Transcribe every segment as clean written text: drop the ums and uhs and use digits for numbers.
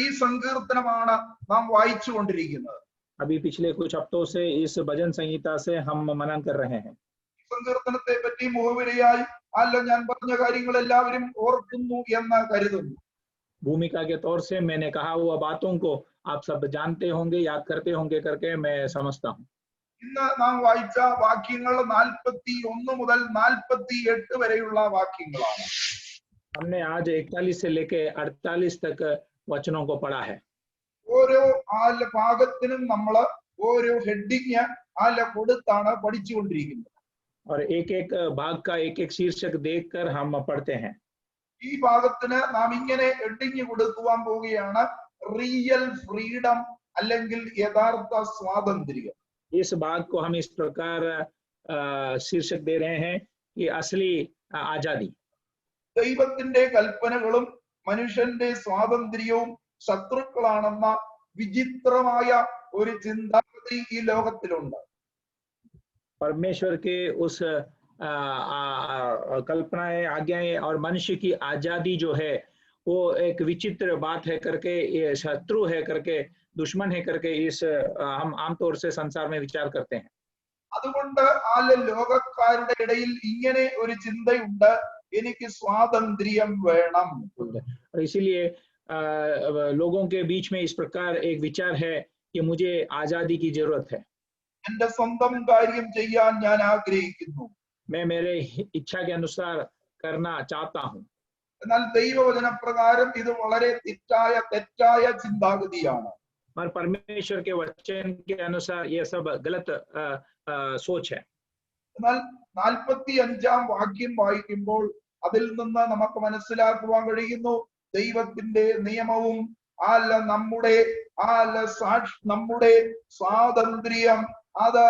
ഈ സങ്കീർത്തനമാണ് നാം വായിച്ചുകൊണ്ടിരിക്കുന്നത്. अभी पिछले कुछ हफ्तों से इस भजन संहिता से हम मनन कर रहे हैं. സങ്കീർത്തനത്തെ പറ്റി മുഖവിരയായി ഞാൻ പറഞ്ഞ കാര്യങ്ങൾ എല്ലാവരും ഓർക്കുന്നു എന്ന് കരുതുന്നു. भूमिका के तौर से मैंने कहा हुआ बातों को आप सब जानते होंगे, याद करते होंगे करके मैं समझता हूँ. ഇന്ന് നാം വായിച്ച വാക്യങ്ങൾ 41 മുതൽ 48 വരെയുള്ള വാക്യങ്ങളാണ്. हमने आज 41 से लेके 48 तक वचनों को पढ़ा है. ഓരോ ഭാഗത്തിനും നമ്മൾ ഓരോ ഹെഡിങ് കൊടുത്താണ് പഠിച്ചുകൊണ്ടിരിക്കുന്നത്. और एक एक भाग का एक एक शीर्षक देखकर हम पढ़ते हैं. ഈ ഭാഗത്തിന് നാം ഇങ്ങനെ ഹെഡിങ് കൊടുക്കുവാൻ പോവുകയാണ്, റിയൽ ഫ്രീഡം അല്ലെങ്കിൽ യഥാർത്ഥ സ്വാതന്ത്ര്യം. इस भाग को हम इस प्रकार शीर्षक दे रहे हैं कि असली आजादी. ദൈവത്തിന്റെ കൽപ്പനകളും മനുഷ്യന്റെ സ്വാതന്ത്ര്യവും ശത്രുക്കളാണെന്ന വിചിത്രമായ ഒരു ചിന്താഗതി ഈ ലോകത്തിലുണ്ട്. परमेश्वर के उस कल्पनाएं, आज्ञाएं और मनुष्य की आजादी जो है वो एक विचित्र बात है करके, ये शत्रु है करके, दुश्मन है करके इस हम आमतौर से संसार में विचार करते हैं. അതുകൊണ്ട് ലോകക്കാരുടെ ഇടയിൽ ഇങ്ങനെ ഒരു ചിന്തയുണ്ട്, എനിക്ക് സ്വാതന്ത്ര്യം വേണം. इसीलिए लोगों के बीच में इस प्रकार एक विचार है कि मुझे आजादी की जरूरत है. എന്റെ സ്വന്തം കാര്യം ചെയ്യാൻ ഞാൻ ആഗ്രഹിക്കുന്നു. मैं मेरे इच्छा के अनुसार करना चाहता हूँ. എന്നാൽ ദൈവവചന പ്രകാരം ഇത് വളരെ തെറ്റായ ചിന്താഗതിയാണ്. और परमेश्वर के वचन के अनुसार ये सब गलत सोच है. എന്നാൽ 45-ാം വാക്യം വായിക്കുമ്പോൾ അതിൽ നിന്ന് നമുക്ക് മനസ്സിലാക്കുവാൻ കഴിയുന്നു, ദൈവത്തിന്റെ നിയമവും നമ്മുടെ സ്വാതന്ത്ര്യം അത്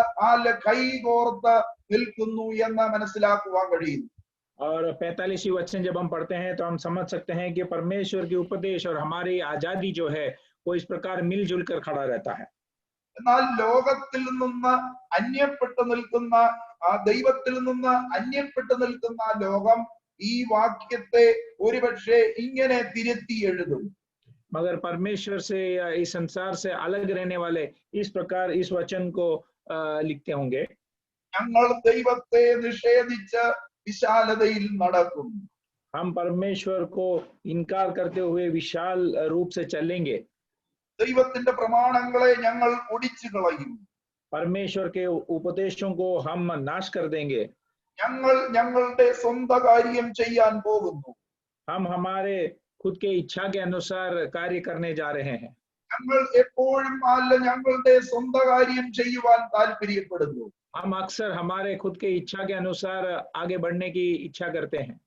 കൈകോർത്ത് നിൽക്കുന്നു എന്ന് മനസ്സിലാക്കുവാൻ കഴിയുന്നു. और 45वीं वचन जब हम पढ़ते हैं तो हम समझ सकते हैं कि परमेश्वर की उपदेश और हमारी आजादी जो है वो इस प्रकार मिलजुल कर खड़ा रहता है. എന്നാൽ ലോകത്തിൽ നിന്ന് അന്യപ്പെട്ടു നിൽക്കുന്ന ദൈവത്തിൽ നിന്ന് അന്യപ്പെട്ടു നിൽക്കുന്ന ലോകം ഈ വാക്യത്തെ ഒരുപക്ഷെ ഇങ്ങനെ തിരുത്തി എഴുതും. मगर परमेश्वर से या इस संसार से अलग रहने वाले इस प्रकार इस वचन को लिखते होंगे, ഞങ്ങൾ ദൈവത്തെ നിഷേധിച്ച് വിശാലതയിൽ നടക്കും. हम परमेश्वर को इनकार करते हुए विशाल रूप से चलेंगे. ദൈവത്തിന്റെ പ്രമാണങ്ങളെ ഞങ്ങൾ ഒടിച്ചു കളയും. परमेश्वर के उपदेशों को हम नाश कर देंगे. ഞങ്ങൾ ഞങ്ങളുടെ സ്വന്തം കാര്യം ചെയ്യാൻ പോകുന്നു. हम हमारे खुद के इच्छा के अनुसार कार्य करने जा रहे हैं. ഞങ്ങൾ എപ്പോഴും ഞങ്ങളുടെ സ്വന്തം കാര്യം ചെയ്യുവാൻ താല്പര്യപ്പെടുന്നു. हम अक्सर हमारे खुद के इच्छा के अनुसार आगे बढ़ने की इच्छा करते हैं.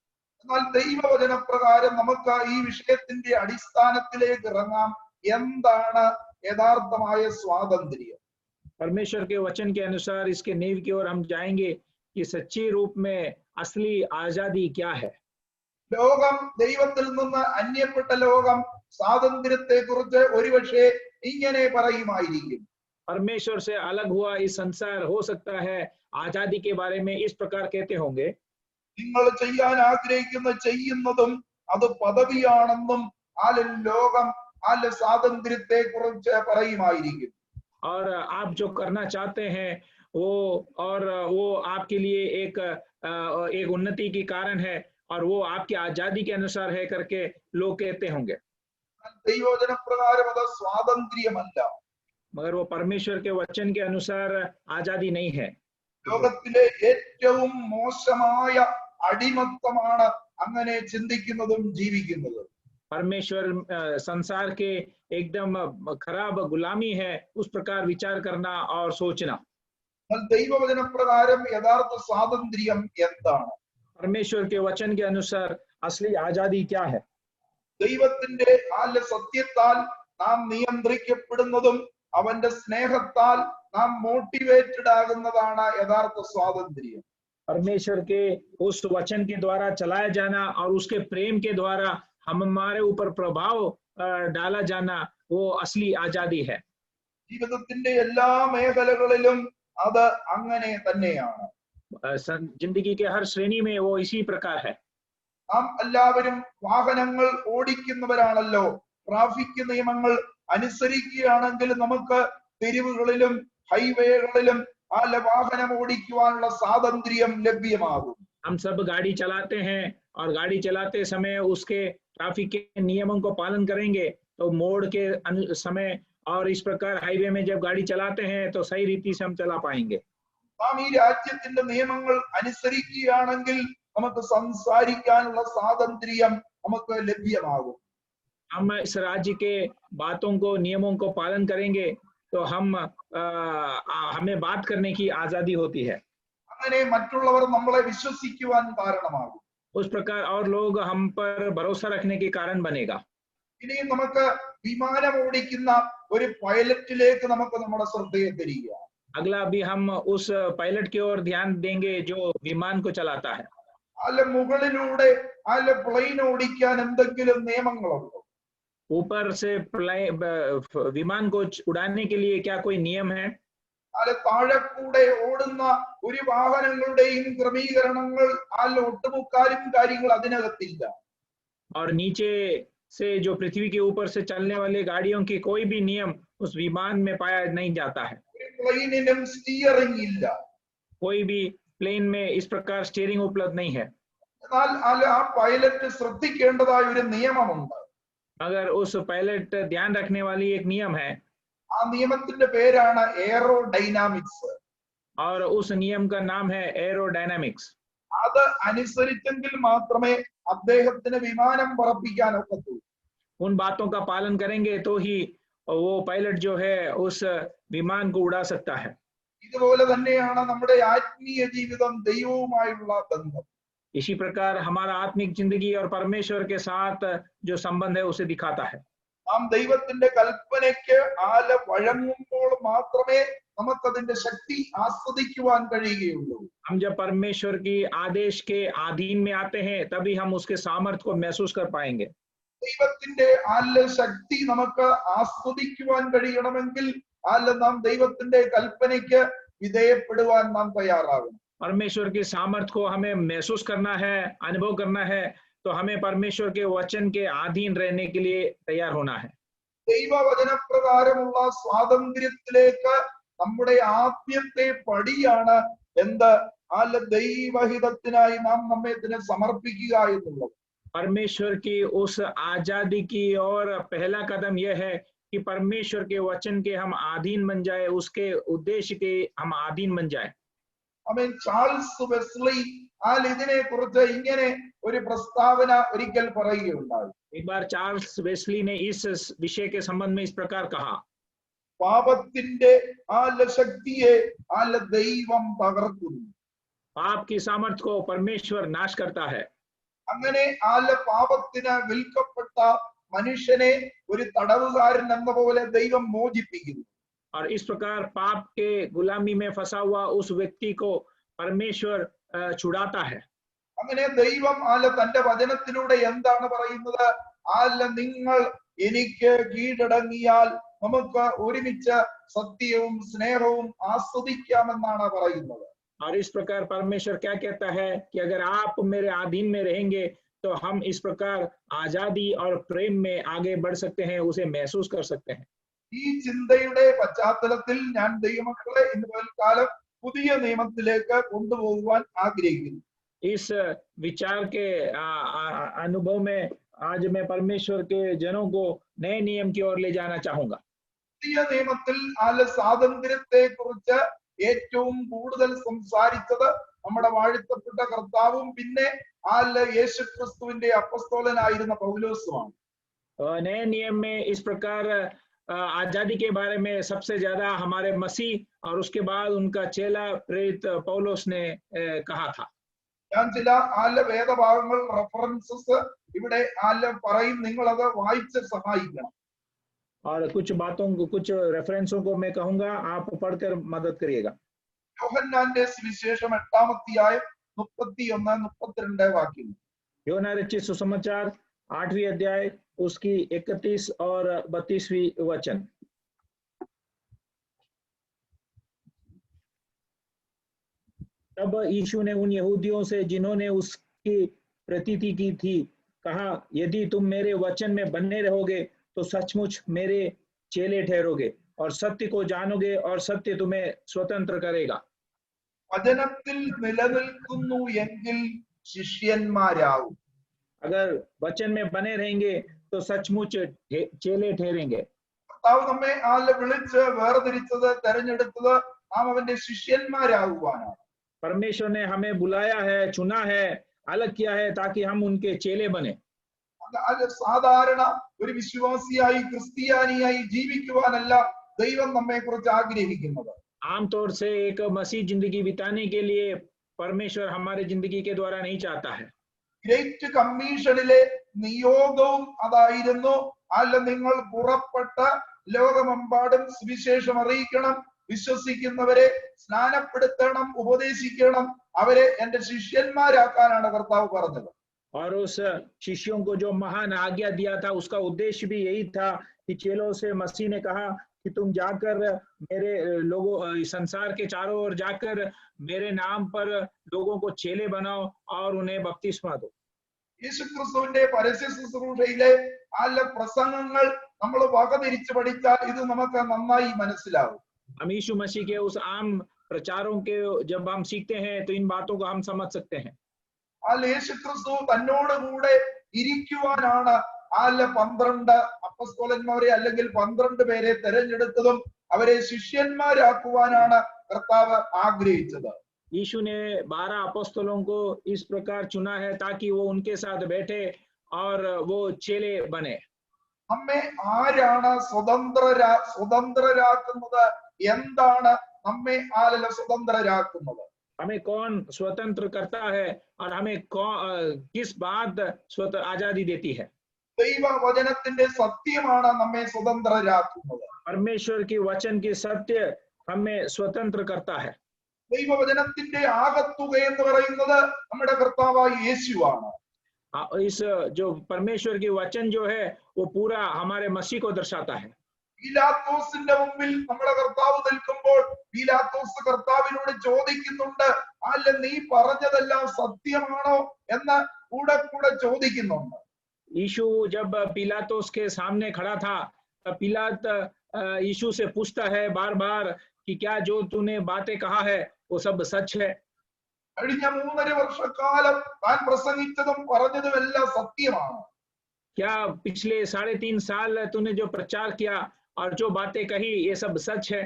എന്നാൽ ദൈവവചന പ്രകാരം നമുക്ക് ഈ വിഷയത്തിന്റെ അടിസ്ഥാനത്തിലേക്ക് ഇറങ്ങാം. എന്താണ് യഥാർത്ഥമായ സ്വാതന്ത്ര്യം? परमेश्वर के वचन के अनुसार इसके नींव की ओर हम जाएंगे कि सच्ची रूप में असली आजादी क्या है. ലോകം, ദൈവത്തിൽ നിന്ന് അന്യപ്പെട്ട ലോകം സ്വാതന്ത്ര്യത്തെ കുറിച്ച് ഒരുപക്ഷെ ഇങ്ങനെ പറയുമായിരിക്കും. परमेश्वर से अलग हुआ इस संसार हो सकता है आजादी के बारे में इस प्रकार कहते होंगे, നിങ്ങൾ ചെയ്യാൻ ആഗ്രഹിക്കുന്ന ചെയ്യുന്നതും അത് പദവിയാണെന്നും ലോകം സ്വാതന്ത്ര്യത്തെ കുറിച്ച് പറയുമായിരിക്കും. और आप जो करना चाहते हैं वो आपके लिए एक उन्नति की कारण है और वो आपकी आजादी के अनुसार है करके लोग कहते होंगे. ദൈവവചന പ്രകാരം അത് സ്വാതന്ത്ര്യമല്ല. मगर वो परमेश्वर के वचन के अनुसार आजादी नहीं है. ലോകത്തിലെ ഏറ്റവും മോശമായ അടിമത്തമാണ് അങ്ങനെ ചിന്തിക്കുന്നതും ജീവിക്കുന്നതും. परमेश्वर संसार के एकदम खराब गुलामी है उस प्रकार विचार करना और सोचना. ദൈവവചന പ്രകാരം യഥാർത്ഥ സ്വാതന്ത്ര്യം എന്താണ്? परमेश्वर के वचन के अनुसार असली आजादी क्या है? ദൈവത്തിന്റെ സത്യത്താൽ നാം നിയന്ത്രിക്കപ്പെടുന്നതും അവന്റെ സ്നേഹത്താൽ നാം മോട്ടിവേറ്റഡ് ആകുന്നതാണ് യഥാർത്ഥ സ്വാതന്ത്ര്യം. परमेश्वर के उस वचन के द्वारा चलाया जाना और उसके प्रेम के द्वारा हमारे ऊपर प्रभाव डाला जाना वो असली आजादी है. ജീവിതത്തിന്റെ എല്ലാ മേഖലകളിലും അത് അങ്ങനെ തന്നെയാണ്. जिंदगी के हर श्रेणी में वो इसी प्रकार है. നാം എല്ലാവരും വാഹനങ്ങൾ ഓടിക്കുന്നവരാണല്ലോ. ട്രാഫിക് നിയമങ്ങൾ അനുസരിക്കുകയാണെങ്കിൽ നമുക്ക് തെരുവുകളിലും ഹൈവേകളിലും വാഹനം ഓടിക്കുവാനുള്ള സ്വാതന്ത്ര്യം ലഭ്യമാകും. हम सब गाड़ी चलाते हैं और गाड़ी चलाते समय उसके ट्रैफिक के नियमों को पालन करेंगे तो मोड़ के समय और इस प्रकार हाईवे में जब गाड़ी चलाते हैं तो सही रीति से हम चला पाएंगे. നാം ഈ രാജ്യത്തിന്റെ നിയമങ്ങൾ അനുസരിക്കുകയാണെങ്കിൽ നമുക്ക് സംസാരിക്കാനുള്ള സ്വാതന്ത്ര്യം നമുക്ക് ലഭ്യമാകും. हम इस राज्य के बातों को नियमों को पालन करेंगे तो हमें बात करने की आजादी होती है. അങ്ങനെ മറ്റുള്ളവർ നമ്മളെ വിശ്വസിക്കുവാൻ കാരണമാകും. उस प्रकार और लोग हम पर भरोसा रखने के कारण बनेगा. ഇനി നമുക്ക് വിമാനം ഓടിക്കുന്ന ഒരു പൈലറ്റിലേക്ക് നമുക്ക് നമ്മുടെ ശ്രദ്ധയെ തിരിക്കുക. अगला भी हम उस पायलट की ओर ध्यान देंगे जो विमान को चलाता है. അല്ല മുകളിലൂടെ പ്ലെയിൻ ഓടിക്കാൻ എന്തെങ്കിലും നിയമങ്ങളുണ്ടോ? ऊपर से विमान को उड़ाने के लिए क्या कोई नियम है? താഴെ കൂടെ ഓടുന്ന ഒരു വാഹനങ്ങളുടെയും ക്രമീകരണങ്ങൾ ഒട്ടുമുക്കാലും കാര്യങ്ങൾ അതിനകത്തില്ല. और नीचे से जो पृथ्वी के ऊपर से चलने वाले गाड़ियों की कोई भी नियम उस विमान में पाया नहीं जाता है. പ്ലെയിനിനും സ്റ്റിയറിംഗ് ഇല്ല. कोई भी प्लेन में इस प्रकार स्टीयरिंग उपलब्ध नहीं है. എന്നാൽ ആ പൈലറ്റ് ശ്രദ്ധിക്കേണ്ടതായ ഒരു നിയമമുണ്ട്. मगर उस पायलट ध्यान रखने वाली एक नियम है. ആ നിയമത്തിന്റെ പേരാണ് എയറോഡൈനാമിക്സ്. और उस नियम का नाम है एरोडायनामिक्स. അത് അനുസരിച്ചെങ്കിൽ മാത്രമേ അദ്ദേഹത്തിന് വിമാനം പറപ്പിക്കാൻ ഒക്കത്തുള്ളൂ. उन बातों का पालन करेंगे तो ही वो पायलट जो है उस विमान को उड़ा सकता है. ഇതുപോലെ തന്നെയാണ് നമ്മുടെ ആത്മീയ ജീവിതം ദൈവവുമായുള്ള ബന്ധം. इसी प्रकार हमारा आत्मिक जिंदगी और परमेश्वर के साथ जो संबंध है उसे दिखाता है. നാം ദൈവത്തിന്റെ കൽപ്പനയ്ക്ക് വഴങ്ങുമ്പോൾ മാത്രമേ നമുക്കതിന്റെ ശക്തി ആസ്വദിക്കുവാൻ കഴിയുകയുള്ളൂ. हम जब परमेश्वर की आदेश के अधीन में आते हैं तभी हम उसके सामर्थ्य को महसूस कर पाएंगे. ദൈവത്തിന്റെ ശക്തി നമുക്ക് ആസ്വദിക്കുവാൻ കഴിയണമെങ്കിൽ നാം ദൈവത്തിന്റെ കൽപ്പനയ്ക്ക് വിധേയപ്പെടുവാൻ നാം തയ്യാറാകണം. परमेश्वर की सामर्थ्य को हमें महसूस करना है, अनुभव करना है तो हमें परमेश्वर के वचन के अधीन रहने के लिए तैयार होना है. ദൈവവചനപ്രകാരമുള്ള സ്വാതന്ത്ര്യത്തിലേക്ക് നമ്മുടെ ആദ്യത്തെ പടിയാണ് ദൈവഹിതത്തിനായി നാം നമ്മെ സമർപ്പിക്കുക എന്നുള്ളത്. परमेश्वर की उस आजादी की और पहला कदम यह है कि परमेश्वर के वचन के हम अधीन बन जाए, उसके उद्देश्य के हम अधीन बन जाए. ചാൾസ് വെസ്ലി ഇതിനെ കുറിച്ച് ഇങ്ങനെ ഒരു പ്രസ്താവന ഒരിക്കൽ പറയുകയുണ്ടായി. एक बार चार्ल्स वेस्ली ने इस विषय के संबंध में इस प्रकार कहा. പാപത്തിന്റെ ശക്തിയെ ദൈവം തകർക്കുന്നു. पाप की सामर्थ्य को परमेश्वर नाश करता है. അങ്ങനെ പാപത്തിന് വിൽക്കപ്പെട്ട മനുഷ്യനെ ഒരു തടവുകാരൻ എന്ന പോലെ ദൈവം മോചിപ്പിക്കുന്നു. और इस प्रकार पाप के गुलामी में फंसा हुआ उस व्यक्ति को परमेश्वर छुड़ाता है. അങ്ങനെ ദൈവം തന്റെ വചനത്തിലൂടെ എന്താണ് പറയുന്നത്? നിങ്ങൾ എനിക്ക് കീഴടങ്ങിയാൽ നമുക്ക് ഒരുമിച്ച് സത്യവും സ്നേഹവും ആസ്വദിക്കാമെന്നാണ് പറയുന്നത്. और इस प्रकार परमेश्वर क्या कहता है कि अगर आप मेरे अधीन में रहेंगे तो हम इस प्रकार आजादी और प्रेम में आगे बढ़ सकते हैं, उसे महसूस कर सकते हैं. ഈ ചിന്തയുടെ പശ്ചാത്തലത്തിൽ ഞാൻ ദൈവമക്കളെ ഇന്ന് പകൽക്കാലം പുതിയ നിയമത്തിലേക്ക് കൊണ്ടുപോകുവാൻ ആഗ്രഹിക്കുന്നു. इस विचार के अनुभव में आज मैं परमेश्वर के जनों को नए नियम की ओर ले जाना चाहूंगा. പുതിയ നിയമത്തിൽ സ്വാതന്ത്ര്യത്തെ കുറിച്ച് ഏറ്റവും കൂടുതൽ സംസാരിച്ചത് നമ്മുടെ വാഴ്ത്തപ്പെട്ട കർത്താവും പിന്നെ യേശുക്രിസ്തുവിന്റെ അപ്പസ്തോലനായിരുന്ന പൗലോസുമാണ്. नए नियम में इस प्रकार आजादी के बारे में सबसे ज्यादा हमारे मसीह और उसके बाद उनका चेला प्रेरित पौलुस ने कहा था. ഞാൻ ചില വേദഭാഗങ്ങൾ റെഫറൻസസ് ഇവിടെ പറയും, നിങ്ങൾ അത് വായിച്ച് സഹായിക്കണം. और कुछ बातों को, कुछ रेफरेंसों को मैं कहूंगा, आप पढ़कर मदद करिएगा. യോഹന്നാന്റെ സുവിശേഷം 8-ാം അധ്യായം 31-32 വാക്യം. യോഹന്നാൻ रचित सुसमाचार 8वीं अध्याय उसकी 31 और 32वीं वचन. तब यीशु ने उन यहूदियों से जिन्होंने उसकी प्रतीति की थी कहा, यदि तुम मेरे वचन में बने रहोगे तो सचमुच मेरे चेले ठहरोगे और सत्य को जानोगे और सत्य तुम्हें स्वतंत्र करेगा। വചനത്തിൽ നിലനിൽക്കുന്നു എങ്കിൽ ശിഷ്യന്മാരാവും. अगर वचन में बने रहेंगे तो सचमुच चेले ठहरेंगे। കർത്താവ് നമ്മെ വിളിച്ച് വേർതിരിച്ചത് തെരഞ്ഞെടുത്തത് നാം അവന്റെ ശിഷ്യന്മാരാകുവാനാണ്. परमेश्वर ने हमें बुलाया है, चुना है, अलग किया है ताकि हम उनके चेले बने। അത് സാധാരണ ഒരു വിശ്വാസിയായി ക്രിസ്ത്യാനിയായി ജീവിക്കുവാനല്ല ദൈവം നമ്മെ കുറിച്ച് ആഗ്രഹിക്കുന്നത്. आमतौर से एक मसीह जिंदगी बिताने के लिए परमेश्वर हमारे जिंदगी के द्वारा नहीं चाहता है। ഗ്രേറ്റ് കമ്മീഷനിലെ നിയോഗവും അതായിരുന്നു, നിങ്ങൾ പുറപ്പെട്ട ലോകമെമ്പാടും സുവിശേഷം അറിയിക്കണം, വിശ്വസിക്കുന്നവരെ സ്നാനപ്പെടുത്തണം, ഉപദേശിക്കണം, അവരെ എന്റെ ശിഷ്യന്മാരാക്കാനാണ് കർത്താവ് പറഞ്ഞത്. और उस शिष्यों को जो महान आज्ञा दिया था उसका उद्देश्य भी यही था कि चेलों से मसीह ने कहा कि तुम जाकर मेरे लोगों संसार के चारों ओर जाकर मेरे नाम पर लोगों को चेले बनाओ और उन्हें बपतिस्मा दो। യേശുക്രിസ്തുവിന്റെ പരസ്യ ശുശ്രൂഷയിലെ പ്രസംഗങ്ങൾ നമ്മൾ വകതിരിച്ച് പഠിച്ചാൽ ഇത് നമുക്ക് നന്നായി മനസ്സിലാവും. हम यीशु मसीह के उस आम प्रचारों के जब हम सीखते हैं तो इन बातों को हम समझ सकते हैं। യേശുക്രിസ്തു തന്നോട് കൂടെ ഇരിക്കുവാനാണ് 12 അപ്പസ്തോലന്മാരെ അല്ലെങ്കിൽ 12 പേരെ തെരഞ്ഞെടുത്തതും അവരെ ശിഷ്യന്മാരാക്കുവാനാണ് കർത്താവ് ആഗ്രഹിച്ചത്. यीशु ने 12 अपोस्तलों को इस प्रकार चुना है ताकि वो उनके साथ बैठे और वो चेले बने। നമ്മെ ആരാണ് സ്വതന്ത്രരാക്കുന്നത്? എന്താണ് നമ്മെ സ്വതന്ത്രരാക്കുന്നത്? हमें कौन स्वतंत्र करता है और हमें किस बात आजादी देती है? ദൈവവചനത്തിന്റെ സത്യമാണ് നമ്മെ സ്വതന്ത്രരാക്കുന്നത്. परमेश्वर की वचन की सत्य हमें स्वतंत्र करता है। ദൈവവചനത്തിന്റെ ആകത്തുക എന്ന് പറയുന്നത് നമ്മുടെ കർത്താവായ യേശുവാണ്. इस जो परमेश्वर की वचन जो है वो पूरा हमारे मसीह को दर्शाता है। പീലാത്തോസിന്റെ മുമ്പിൽ നമ്മുടെ കർത്താവ് നിൽക്കുമ്പോൾ പീലാത്തോസ് കർത്താവിനോട് ചോദിക്കുന്നുണ്ട്, അല്ല നീ പറഞ്ഞതെല്ലാം സത്യമാണോ എന്ന് കൂടെ ചോദിക്കുന്നുണ്ട്. यीशु जब पिलातोस के सामने खड़ा था, पिलात यीशु से पूछता है बार बार कि क्या जो तूने बातें कहा है वो सब सच है? കഴിഞ്ഞ 3.5 വർഷക്കാലം താൻ പ്രസംഗിച്ചതും പറഞ്ഞതും എല്ലാം സത്യമാണ്. क्या पिछले 3.5 साल तूने जो प्रचार किया और जो बातें कही ये सब सच है?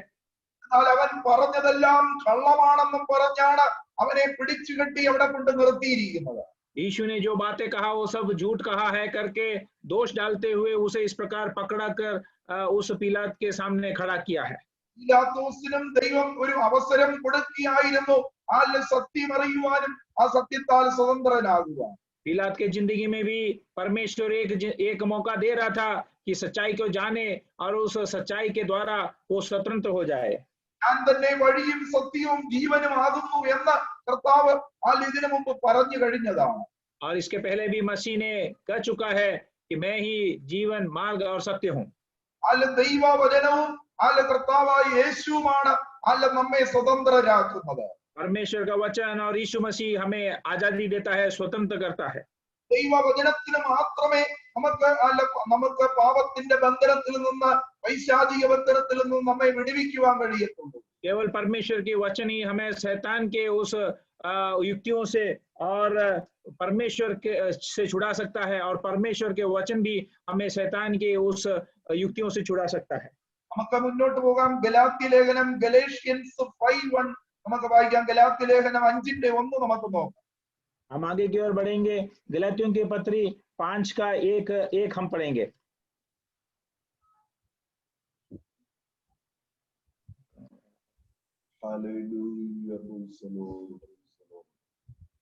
അവൻ പറഞ്ഞതെല്ലാം കള്ളമാണെന്നും പറഞ്ഞാണ് അവനെ പിടിച്ചു കെട്ടി അവിടെ കൊണ്ട് നിർത്തിയിരിക്കുന്നത്. यीशु ने जो बातें कहा वो सब झूठ कहा है करके दोष डालते हुए उसे इस प्रकार पकड़ा कर उस पिलात के सामने खड़ा किया है। പീലാത്തോസിനും ദൈവം ഒരു അവസരം കൊടുക്കുകയായിരുന്നു സത്യം അറിയുവാനും ആ സത്യത്താൽ സ്വതന്ത്രനാകുവാൻ. पिलात के जिंदगी में भी परमेश्वर एक मौका दे रहा था कि सच्चाई को जाने और उस सच्चाई के द्वारा वो स्वतंत्र हो जाए। ഞാൻ തന്നെ വഴിയും സത്യവും ജീവനും ആകുന്നു എന്ന് കർത്താവ് ഇതിനു മുമ്പ് പറഞ്ഞു കഴിഞ്ഞതാണ്. और इसके पहले भी मसीह ने कह चुका है कि मैं ही जीवन मार्ग और सत्य हूँ। ദൈവവചനവും കർത്താവായ യേശുവുമാണ് നമ്മെ സ്വതന്ത്രരാക്കുന്നത്. परमेश्वर का वचन और यीशु मसीह हमें आजादी देता है, स्वतंत्र करता है। ദൈവവചനത്തിന് മാത്രമേ നമുക്ക് പാപത്തിന്റെ ബന്ധനത്തിൽ നിന്ന് പൈശാചിക ബന്ധനത്തിൽ നിന്ന് നമ്മെ വിടുവിക്കുവാൻ കഴിയത്തുള്ളൂ. केवल परमेश्वर के वचन ही हमें शैतान के उस युक्तियों से और परमेश्वर के से छुड़ा सकता है और परमेश्वर के वचन भी हमें शैतान के उस युक्तियों से छुड़ा सकता है। നമുക്ക് മുന്നോട്ട് പോകാം. ഗലാത്യ ലേഖനം ഗലേഷ്യൻസ് 5:1 നമുക്ക് വായിക്കാം. ഗലാത്യ ലേഖനം 5:1 നമുക്ക് നോക്കാം. हम आगे की ओर बढ़ेंगे। गलातियों की पत्री 5 का 1 हम पढ़ेंगे।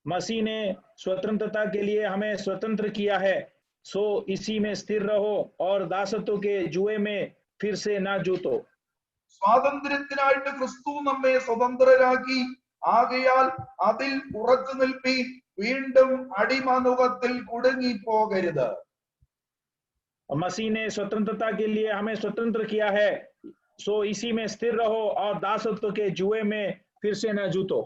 मसीह ने स्वतंत्रता के लिए हमें स्वतंत्र किया है, सो इसी में स्थिर रहो और दासत्व के जुए में फिर से ना जूतो। സ്വാതന്ത്ര്യത്തിനായിട്ട് ക്രിസ്തു നമ്മെ സ്വതന്ത്രരാക്കി, ആകയാൽ അതിൽ ഉറച്ചു നിൽപ്പീൻ, വീണ്ടും അടിമനുഖത്തിൽ കുടുങ്ങി പോകരുത്. मसीह ने स्वतंत्रता के लिए हमें स्वतंत्र किया है, सो इसी में स्थिर रहो और दासत्व के जुए में फिर से न जूतो।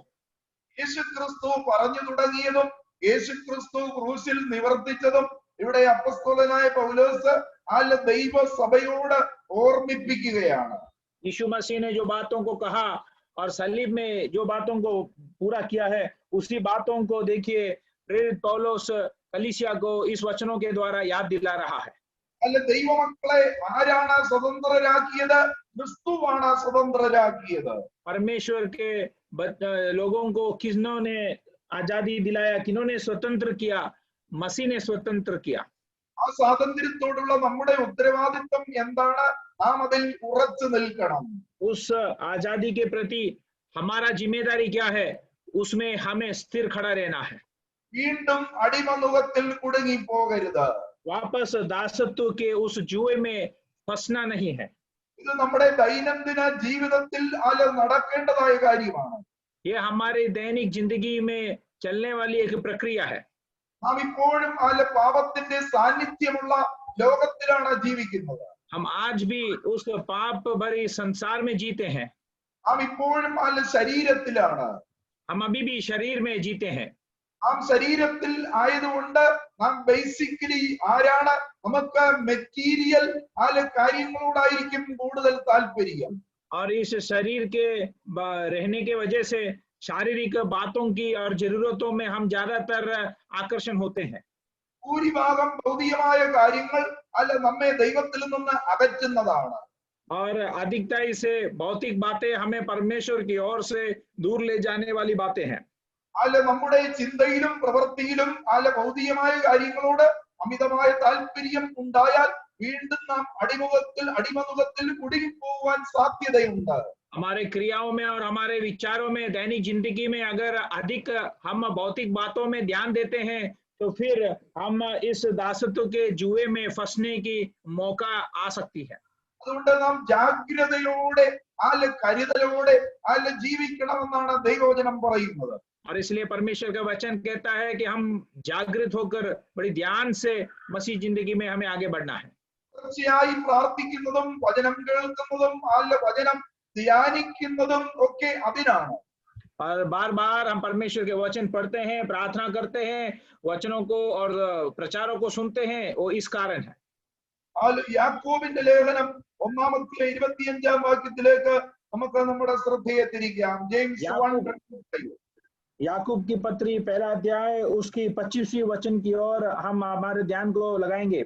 യേശുക്രിസ്തു പറഞ്ഞു തുടങ്ങിയതും യേശുക്രിസ്തു ക്രൂശിൽ നിവർത്തിച്ചതും ഇവിടെ അപ്പോസ്തലനായ പൗലോസ് അല്ല ദൈവസഭയോട് ഓർമ്മിപ്പിക്കുകയാണ്. यीशु मसीह ने जो बातों को कहा और सलीब में जो बातों को पूरा किया है, उसी बातों को देखिए प्रेरित पौलुस कलीसिया को इस वचनों के द्वारा याद दिला रहा है। അല്ല ദൈവമക്കളെ ആരാണ് സ്വതന്ത്രരാക്കിയത്? ക്രിസ്തുവാണ് സ്വതന്ത്രരാക്കിയത്. परमेश्वर के लोगों को किन्होंने आजादी दिलाया, किन्होंने स्वतंत्र किया? मसीह ने स्वतंत्र किया। ആ സ്വാതന്ത്ര്യത്തോടുള്ള നമ്മുടെ ഉത്തരവാദിത്വം എന്താണ്? നാം അതിൽ ഉറച്ചു നിൽക്കണം. उस आजादी के प्रति हमारा जिम्मेदारी क्या है? उसमें हमें स्थिर खड़ा रहना है। വീണ്ടും അടിമനുഖത്തിൽ കുടുങ്ങി പോകരുത്. वापस दासत्व के उस जुए में फंसना नहीं है। ഇത് നമ്മുടെ ദൈനംദിന ജീവിതത്തിൽ അല്ല നടക്കേണ്ടതായ കാര്യമാണ്. ये हमारे दैनिक जिंदगी में चलने वाली एक प्रक्रिया है। നാം ഇപ്പോഴും അല്ല പാപത്തിന്റെ സാന്നിധ്യമുള്ള ലോകത്തിലാണ് ജീവിക്കുന്നത്. हम आज भी उस पाप भरे संसार में जीते हैं। നാം ഇപ്പോഴും അല്ല ശരീരത്തിലാണ്. हम अभी भी शरीर में जीते हैं। നാം ശരീരത്തിൽ ആയതുകൊണ്ട് നാം ബേസിക്കലി ആരാണ്? നമുക്ക് മെറ്റീരിയൽ അല്ല കാര്യങ്ങളോടായിരിക്കും കൂടുതൽ താല്പര്യം. और इस शरीर के रहने के वजह से शारीरिक बातों की और जरूरतों में हम ज्यादातर आकर्षण होते हैं। ഭൂരിഭാഗം ഭൗതികമായ കാര്യങ്ങൾ അല്ല നമ്മെ ദൈവത്തിൽ നിന്ന് അകറ്റുന്നതാണ്. और अधिकता से भौतिक बातें हमें परमेश्वर की ओर से दूर ले जाने वाली बातें हैं। അല്ല നമ്മുടെ ചിന്തയിലും പ്രവൃത്തിയിലും അല്ല ഭൗതികമായ കാര്യങ്ങളോട് അമിതമായ താല്പര്യം ഉണ്ടായാൽ വീണ്ടും നാം അടിമനുഖത്തിൽ കുടുങ്ങിപ്പോവാൻ സാധ്യതയുണ്ട്. हमारे क्रियाओं में और हमारे विचारों में दैनिक जिंदगी में अगर अधिक हम भौतिक बातों में ध्यान देते हैं तो फिर हम इस दासत्व के जुए में फंसने की मौका आ सकती है। അതുകൊണ്ട് നാം ജാഗ്രതയോടെ അല്ല കരുതലോടെ അല്ല ജീവിക്കണമെന്നാണ് ദൈവവചനം പറയുന്നത്. और इसलिए परमेश्वर का वचन कहता है कि हम जागृत होकर बड़ी ध्यान से मसीह जिंदगी में हमें आगे बढ़ना है। തീർച്ചയായും പ്രാർത്ഥിക്കുന്നതും വചനം കേൾക്കുന്നതും അല്ല വചനം ധ്യാനിക്കുന്നതും ഒക്കെ അതിനാണ്. और बार बार हम परमेश्वर के वचन पढ़ते हैं, प्रार्थना करते हैं, वचनों को और प्रचारों को सुनते हैं, वो इस कारण है। യാക്കോബിന്റെ ലേഖനം 1-25 വാക്യത്തിലേക്ക് നമുക്ക് നമ്മുടെ ശ്രദ്ധയെ തിരിക്കാം. ജെയിംസ് 1:25. याकूब की पत्री 1 अध्याय उसकी 25वीं वचन की ओर हम हमारे ध्यान को लगाएंगे।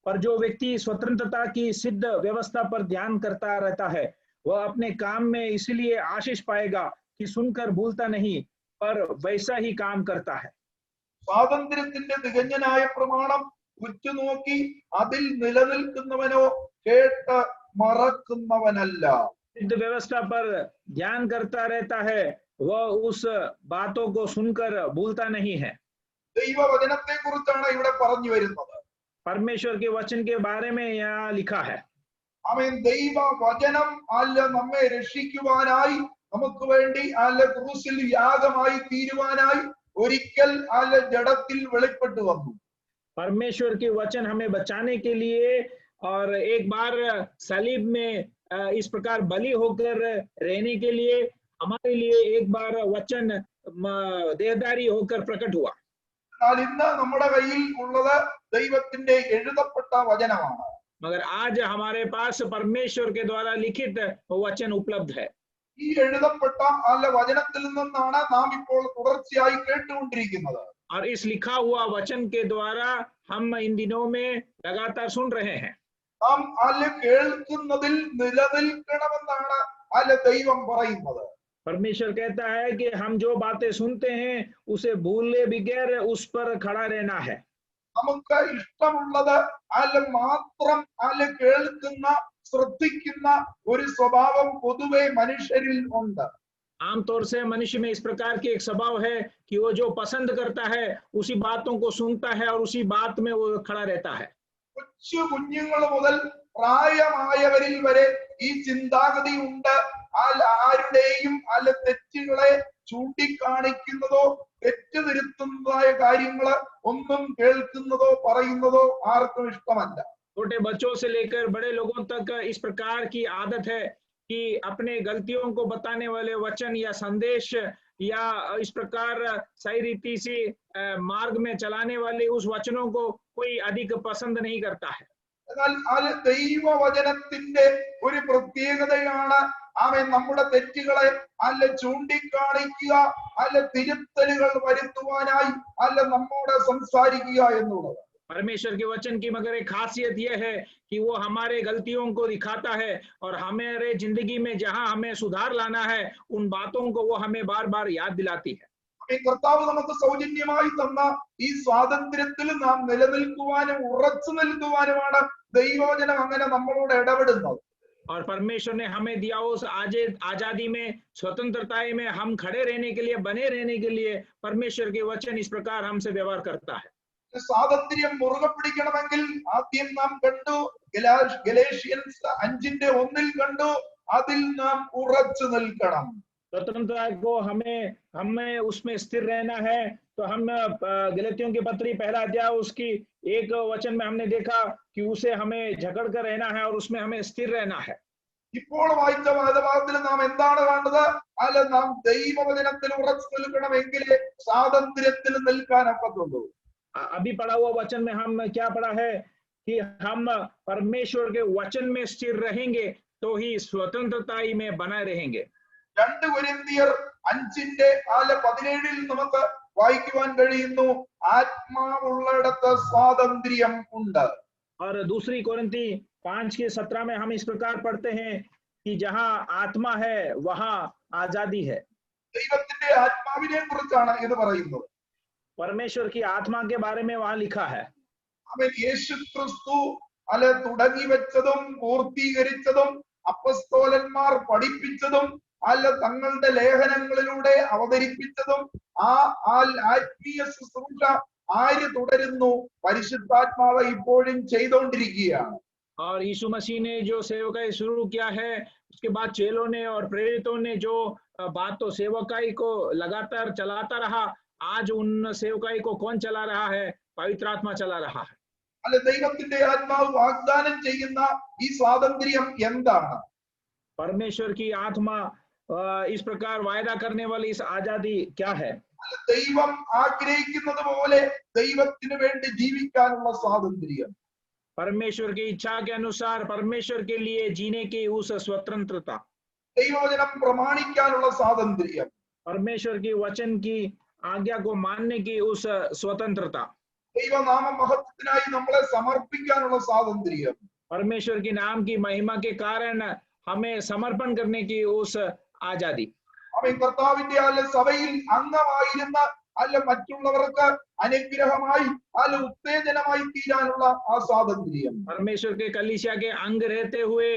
पर जो व्यक्ति स्वतंत्रता की सिद्ध व्यवस्था पर ध्यान करता रहता है वह अपने काम में इसलिए आशीष पाएगा कि सुनकर भूलता नहीं पर वैसा ही काम करता है। സ്വാതന്ത്ര്യത്തിന്റെ തികഞ്ഞനായ പ്രമാണം ഉറ്റുനോക്കി അതിൽ നിലനിൽക്കുന്നവനോ കേട്ട് മറക്കുന്നവനല്ല. सिद्ध व्यवस्था पर ध्यान करता रहता है, वह उस बातों को सुनकर भूलता नहीं है। ദൈവവചനത്തെ കുറിച്ചാണ് ഇവിടെ പറഞ്ഞു വരുന്നത്. परमेश्वर के वचन के बारे में यहाँ लिखा है। ആമേൻ. ദൈവവചനം അല്ല നമ്മെ രക്ഷിക്കുവാനായി നമുക്ക് വേണ്ടി അല്ല ക്രൂസിൽ യാഗമായി തീരുവാനായി ഒരിക്കൽ അല്ല ജഡത്തിൽ വെളിപ്പെട്ടു വന്നു. परमेश्वर के वचन हमें बचाने के लिए और एक बार सलीब में इस प्रकार बलि होकर रहने के लिए हमारे लिए एक बार वचन देहधारी होकर प्रकट हुआ। എന്നാൽ ഇന്ന് നമ്മുടെ കയ്യിൽ ഉള്ളത് ദൈവത്തിന്റെ എഴുതപ്പെട്ട വചനമാണ്. मगर आज हमारे पास परमेश्वर के द्वारा लिखित वचन उपलब्ध है। ഈ എഴുതപ്പെട്ട അല്ല വചനത്തിൽ നിന്നാണ് നാം ഇപ്പോൾ തുടർച്ചയായി കേട്ടുകൊണ്ടിരിക്കുന്നത്. और इस लिखा हुआ वचन के द्वारा हम इन दिनों में लगातार सुन रहे हैं। നാം അല്ല കേൾക്കുന്നതിൽ നിലനിൽക്കണമെന്നാണ് അല്ല ദൈവം പറയുന്നത്. परमेश्वर कहता है कि हम जो बातें सुनते हैं उसे भूले बगैर उस पर खड़ा रहना है। നമുക്ക് ഇഷ്ടമുള്ളത് അല്ല മാത്രം അല്ല കേൾക്കുന്ന ശ്രദ്ധിക്കുന്ന ഒരു സ്വഭാവം പൊതുവെ മനുഷ്യരിൽ ഉണ്ട്. आमतौर से मनुष्य में इस प्रकार की एक स्वभाव है कि वो जो पसंद करता है उसी बातों को सुनता है और उसी बात में वो खड़ा रहता है। കൊച്ചു കുഞ്ഞുങ്ങൾ മുതൽ പ്രായമായവരിൽ വരെ ഈ ചിന്താഗതി ഉണ്ട്. ആരുടെയും അല്ല തെറ്റുകളെ ചൂണ്ടിക്കാണിക്കുന്നതോ തെറ്റ് തിരുത്തുന്നതായ കാര്യങ്ങള് ഒന്നും കേൾക്കുന്നതോ പറയുന്നതോ ആർക്കും ഇഷ്ടമല്ല. छोटे बच्चों से लेकर बड़े लोगों तक इस प्रकार की आदत है कि अपने गलतियों को बताने वाले वचन या संदेश या इस प्रकार सही रीति से मार्ग में चलाने वाले उस वचनों को कोई अधिक पसंद नहीं करता है. എന്നാൽ അത് ദൈവവചനത്തിന്റെ ഒരു പ്രത്യേകതയാണ്. അവൻ നമ്മുടെ തെറ്റുകളെ അല്ല ചൂണ്ടിക്കാണിക്കുക, അല്ല തിരുത്തലുകൾ വരുത്തുവാനായി അല്ല നമ്മോട് സംസാരിക്കുക എന്നുള്ളത്. परमेश्वर के वचन की मगर एक खासियत यह है कि वो हमारे गलतियों को दिखाता है और हमारे जिंदगी में जहां हमें सुधार लाना है उन बातों को वो हमें बार बार याद दिलाती है। കർത്താവ് നമുക്ക് സൗജന്യമായി തന്ന ഈ സ്വാതന്ത്ര്യത്തിൽ നാം നിലനിൽക്കുവാനും ഉറച്ചു നിൽക്കുവാനുമാണ് ദൈവവചനം അങ്ങനെ നമ്മളോട് ഇടപെടുന്നത്. और परमेश्वर ने हमें दिया उस आजादी में, स्वतंत्रता में हम खड़े रहने के लिए, बने रहने के लिए परमेश्वर के वचन इस प्रकार हमसे व्यवहार करता है। സ്വാതന്ത്ര്യം മുറുകെ പിടിക്കണമെങ്കിൽ ആദ്യം നാം കണ്ടു ഗലേഷ്യൻസ് 5:1 കണ്ടു, അതിൽ നാം ഉറച്ചു നിൽക്കണം. स्वतंत्रता को हमें उसमें स्थिर रहना है। तो हम गलतियों की पत्री 1 अध्याय उसकी 1 वचन में हमने देखा कि उसे हमें झकड़ कर रहना है और उसमें हमें स्थिर रहना है। ഇപ്പോൾ വായിച്ച വേദഭാഗത്തിൽ നാം എന്താണ് കണ്ടത്? അല്ല, നാം ദൈവവചനത്തിൽ ഉറച്ചു നിൽക്കണമെങ്കിലേ സ്വാതന്ത്ര്യത്തിൽ നിൽക്കാൻ ഒക്കത്തുള്ളൂ. अभी पढ़ा हुआ वचन में हम क्या पढ़ा है कि हम परमेश्वर के वचन में स्थिर रहेंगे तो ही स्वतंत्रता में बना रहेंगे। 2 കൊരിന്ത്യർ 5:17 നമുക്ക് വായിക്കുവാൻ കഴിയുന്നു, ആത്മാവുള്ളിടത്ത് സ്വാതന്ത്ര്യം ഉണ്ട്. और दूसरी कोरिन्थी 5:17 में हम इस प्रकार पढ़ते हैं कि जहां आत्मा है वहां आजादी है। ദൈവത്തിന്റെ ആത്മാവിനെ കുറിച്ചാണ് ഇത് പറയുന്നത്. परमेश्वर की आत्मा के बारे में वहां लिखा है। അവൻ യേശു ക്രിസ്തു അല്ല തുടങ്ങി വെച്ചതും പൂർത്തീകരിച്ചതും അപ്പസ്തോലന്മാർ പഠിപ്പിച്ചതും അല്ല തങ്ങളുടെ ലേഖനങ്ങളിലൂടെ അവതരിപ്പിച്ചതും ആ ആത്മീയ ശുശ്രൂഷ ആര് തുടരുന്നു? പരിശുദ്ധാത്മാവ് ഇപ്പോഴും ചെയ്തുകൊണ്ടിരിക്കുകയാണ്. और यीशु मसीह ने जो सेवकाई शुरू किया है, उसके बाद चेलों ने और प्रेरितों ने जो बातों सेवकाई को लगातार चलाता रहा, आज उन सेवकाई को कौन चला रहा है? पवित्र आत्मा चला रहा है। അല്ല, ദൈവത്തിന്റെ ആത്മാവ് വാഗ്ദാനം ചെയ്യുന്ന ഈ സ്വാതന്ത്ര്യം എന്താണ്? परमेश्वर की आत्मा इस प्रकार वायदा करने वाली इस आजादी क्या है? ദൈവം ആഗ്രഹിക്കുന്നത് പോലെ ദൈവത്തിന് വേണ്ടി ജീവിക്കാനുള്ള സ്വാതന്ത്ര്യം, परमेश्वर की इच्छा के अनुसार परमेश्वर के लिए जीने की उस स्वतंत्रता, ദൈവവചനം പ്രമാണിക്കാനുള്ള സ്വാതന്ത്ര്യം, परमेश्वर की वचन की आज्ञा को मानने की उस स्वतंत्रता, ദൈവനാമ മഹത്വത്തിനായി നമ്മളെ സമർപ്പിക്കാനുള്ള സ്വാതന്ത്ര്യം, परमेश्वर की नाम की महिमा के कारण हमें समर्पण करने की उस आजादी। അവൻ കർത്താവിന്റെ അല്ല സഭയിൽ അംഗമായിരുന്ന അല്ല മറ്റുള്ളവർക്ക് അനുഗ്രഹമായി അല്ല ഉത്തേജനമായി തീരാനുള്ള ആ സ്വാതന്ത്ര്യം, परमेश्वर के कलीसिया के अंग रहते हुए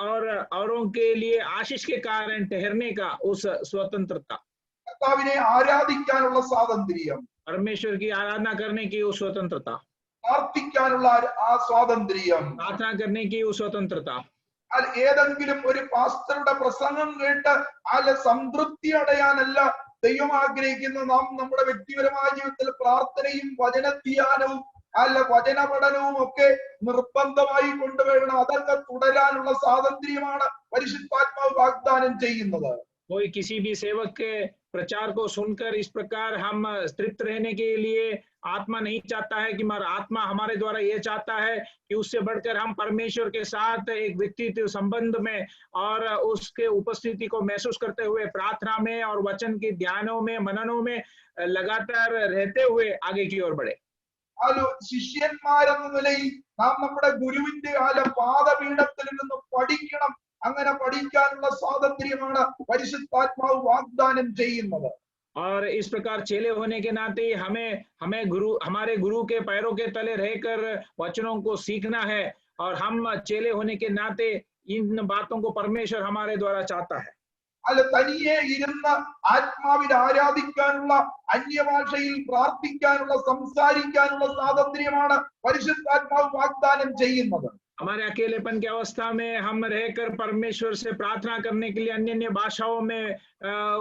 और औरों के लिए आशीष के कारण ठहरने का उस स्वतंत्रता, കർത്താവിനെ ആരാധിക്കാനുള്ള സ്വാതന്ത്ര്യം, परमेश्वर की आराधना करने की उस स्वतंत्रता, പ്രാർത്ഥിക്കാനുള്ള ആ സ്വാതന്ത്ര്യം, प्रार्थना करने की उस स्वतंत्रता, ഏതെങ്കിലും ഒരു പാസ്റ്ററുടെ പ്രസംഗം കേട്ട് അല്ല സംതൃപ്തി അടയാനല്ല ദൈവം ആഗ്രഹിക്കുന്ന നാം നമ്മുടെ വ്യക്തിപരമായ ജീവിതത്തിൽ പ്രാർത്ഥനയും വചനധ്യാനവും അല്ല വചന പഠനവും ഒക്കെ നിർബന്ധമായി കൊണ്ടുവരണം. അതൊക്കെ തുടരാനുള്ള സ്വാതന്ത്ര്യമാണ് പരിശുദ്ധാത്മാവ് വാഗ്ദാനം ചെയ്യുന്നത്. कोई किसी भी सेवक के प्रचार को सुनकर इस प्रकार हम तृप्त रहने के लिए आत्मा नहीं चाहता है कि आत्मा हमारे द्वारा ये चाहता है कि उससे बढ़कर हम परमेश्वर के साथ एक व्यक्तित्व संबंध में और उसके उपस्थिति को महसूस करते हुए प्रार्थना में और वचन के ध्यानों में मननों में लगातार रहते हुए आगे की ओर बढ़े। ശിഷ്യന്മാരെന്ന നിലയിൽ നാം നമ്മുടെ ഗുരുവിന്റെ പാദപീഠത്തിൽ നിന്ന് പഠിക്കണം. അങ്ങനെ പഠിക്കാനുള്ള സ്വാതന്ത്ര്യമാണ് പരിശുദ്ധാത്മാവ് വാഗ്ദാനം ചെയ്യുന്നത്. और इस प्रकार चेले होने के नाते हमारे गुरु के पैरों के तले रहकर वचनों को सीखना है और हम चेले होने के नाते इन बातों को परमेश्वर हमारे द्वारा चाहता है। അല്ല തനിയെ ഇരുന്ന് ആത്മാവിൽ ആരാധിക്കാനുള്ള, അന്യഭാഷയിൽ പ്രാർത്ഥിക്കാനുള്ള, സംസാരിക്കാനുള്ള സ്വാതന്ത്ര്യമാണ് പരിശുദ്ധാത്മാവ് വാഗ്ദാനം ചെയ്യുന്നത്. हमारे अकेलेपन की अवस्था में हम रहकर परमेश्वर से प्रार्थना करने के लिए अन्य अन्य भाषाओं में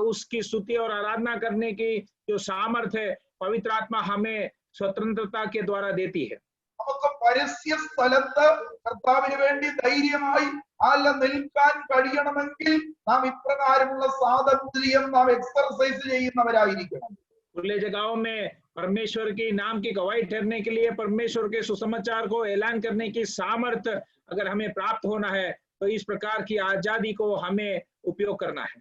उसकी स्तुति और आराधना करने की जो सामर्थ्य है पवित्र आत्मा हमें स्वतंत्रता के द्वारा देती है। നമുക്ക് പരസ്യ സ്ഥലത്ത് കർത്താവിന് വേണ്ടി ധൈര്യമായി അല്ല നിൽക്കാൻ കഴിയണമെങ്കിൽ നാം ഇപ്രകാരമുള്ള സ്വാതന്ത്ര്യം നാം എക്സർസൈസ് ചെയ്യുന്നവരായിരിക്കണം. खुले जगहों में परमेश्वर के नाम की गवाही ठहरने के लिए, परमेश्वर के सुसमाचार को ऐलान करने की सामर्थ्य अगर हमें प्राप्त होना है तो इस प्रकार की आजादी को हमें उपयोग करना है।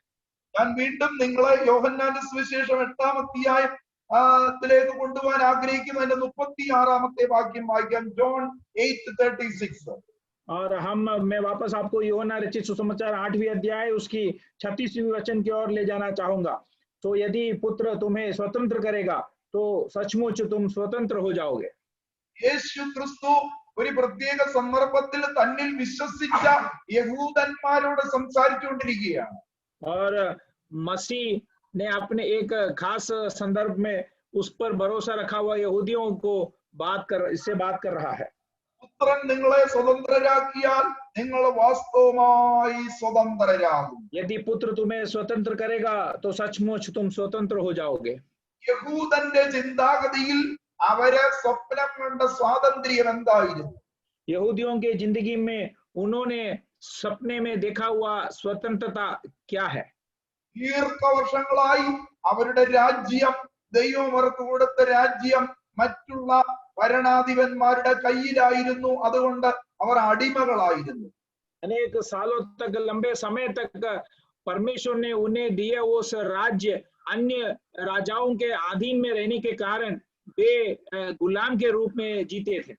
ഞാൻ വീണ്ടും നിങ്ങളെ യോഹന്നാന്റെ സുവിശേഷം 8-ാം അധ്യായം ത്തിലേക്ക് കൊണ്ടുപോകാൻ ആഗ്രഹിക്കുന്നു. അതിന്റെ 36-ാമത്തെ വാക്യം വായിക്കാം. ജോൺ 8:36. और मैं वापस आपको यूहन्ना रचित सुसमाचार 8वीं अध्याय उसकी 36वीं वचन की ओर ले जाना चाहूंगा। तो यदि पुत्र तुम्हें स्वतंत्र करेगा तो सचमुच तुम स्वतंत्र हो जाओगे। യേശു ക്രിസ്തു ഒരു പ്രത്യേക സന്ദർഭത്തിൽ തന്നിൽ വിശ്വസിച്ച യഹൂദന്മാരോട് സംസാരിച്ചുകൊണ്ടിരിക്കുകയാണ്. और मसीह ने अपने एक खास संदर्भ में उस पर भरोसा रखा हुआ यहूदियों को इससे बात कर रहा है। പുത്രൻ നിങ്ങളെ സ്വതന്ത്രരാക്കിയാൽ നിങ്ങൾ വാസ്തവമായി സ്വതന്ത്രരാകും. यदि पुत्र तुम्हें स्वतंत्र करेगा तो सचमुच तुम स्वतंत्र हो जाओगे। യഹൂദന്റെ ചിന്താഗതിയിൽ അവരെ സ്വപ്നം കണ്ട സ്വാതന്ത്ര്യം എന്തായിരുന്നു? यहूदियों के जिंदगी में उन्होंने सपने में देखा हुआ स्वतंत्रता क्या है? ദീർഘവർഷങ്ങളായി അവരുടെ രാജ്യം, ദൈവം അവർക്ക് കൊടുത്ത രാജ്യം മറ്റുള്ള ഭരണാധിപന്മാരുടെ കയ്യിലായിരുന്നു. അതുകൊണ്ട് അവർ അടിമകളായിരുന്നു. अनेक सालों तक, लंबे समय तक परमेश्वर ने उन्हें दिया उस राज्य अन्य राजाओं के अधीन में रहने के कारण वे गुलाम के रूप में जीते थे।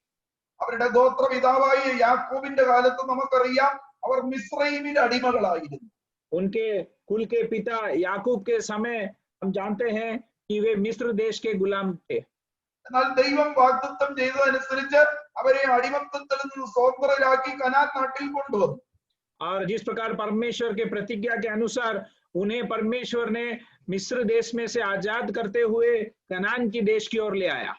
അവരുടെ ഗോത്രപിതാവായ യാക്കോബിന്റെ കാലത്ത് നമുക്കറിയാം അവർ മിസ്രൈമിൽ അടിമകളായിരുന്നു. उनके कुल के पिता याकूब के समय हम जानते हैं कि वे मिस्र देश के गुलाम थे। എന്നാൽ ദൈവം വാഗ്ദത്തം ചെയ്തതനുസരിച്ച് അവരെ അടിമത്തത്തിൽ നിന്ന് സ്വതന്ത്രരാക്കി കനാൻ നാട്ടിൽ കൊണ്ടുവന്നു. और जिस प्रकार परमेश्वर के प्रतिज्ञा के अनुसार उन्हें परमेश्वर ने मिस्र देश में से आजाद करते हुए कनान की देश की ओर ले आया।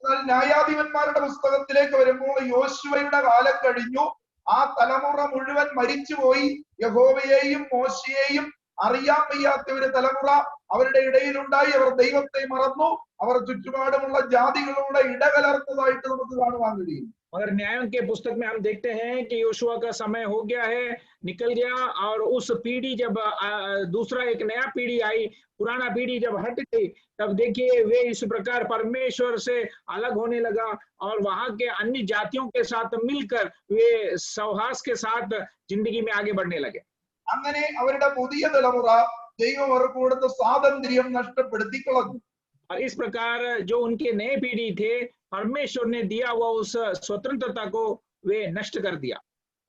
എന്നാൽ ന്യായാധിപന്മാരുടെ പുസ്തകത്തിലേക്ക് വരുമ്പോൾ യോശുവയുടെ കാലം കഴിഞ്ഞു. ആ തലമുറ മുഴുവൻ മരിച്ചുപോയി. യഹോവയെയും മോശയെയും അറിയാൻ വയ്യാത്ത ഒരു തലമുറ അവരുടെ ഇടയിലുണ്ടായി. അവർ ദൈവത്തെ മറന്നു. അവർ ചുറ്റുപാടുമുള്ള ജാതികളോട് ഇടകലർന്നതായിട്ട് നമുക്ക് കാണുവാൻ കഴിയും. मगर न्यायों के पुस्तक में हम देखते हैं कि योशुआ का समय हो गया है, निकल गया, और उस पीढ़ी जब दूसरा एक नया पीढ़ी आई, पुराना पीढ़ी जब हट गई, तब देखिए वे इस प्रकार परमेश्वर से अलग होने लगा और वहां के अन्य जातियों के साथ मिलकर वे सौहास के साथ जिंदगी में आगे बढ़ने लगे। അങ്ങനെ അവരുടെ പുതിയ തലമുറ ദൈവം അവർക്ക് കൊടുത്ത സ്വാതന്ത്ര്യം നഷ്ടപ്പെടുത്തി കളഞ്ഞു. और इस प्रकार जो उनके नए पीढ़ी थे, परमेश्वर ने दिया हुआ उस स्वतंत्रता को वे नष्ट कर दिया।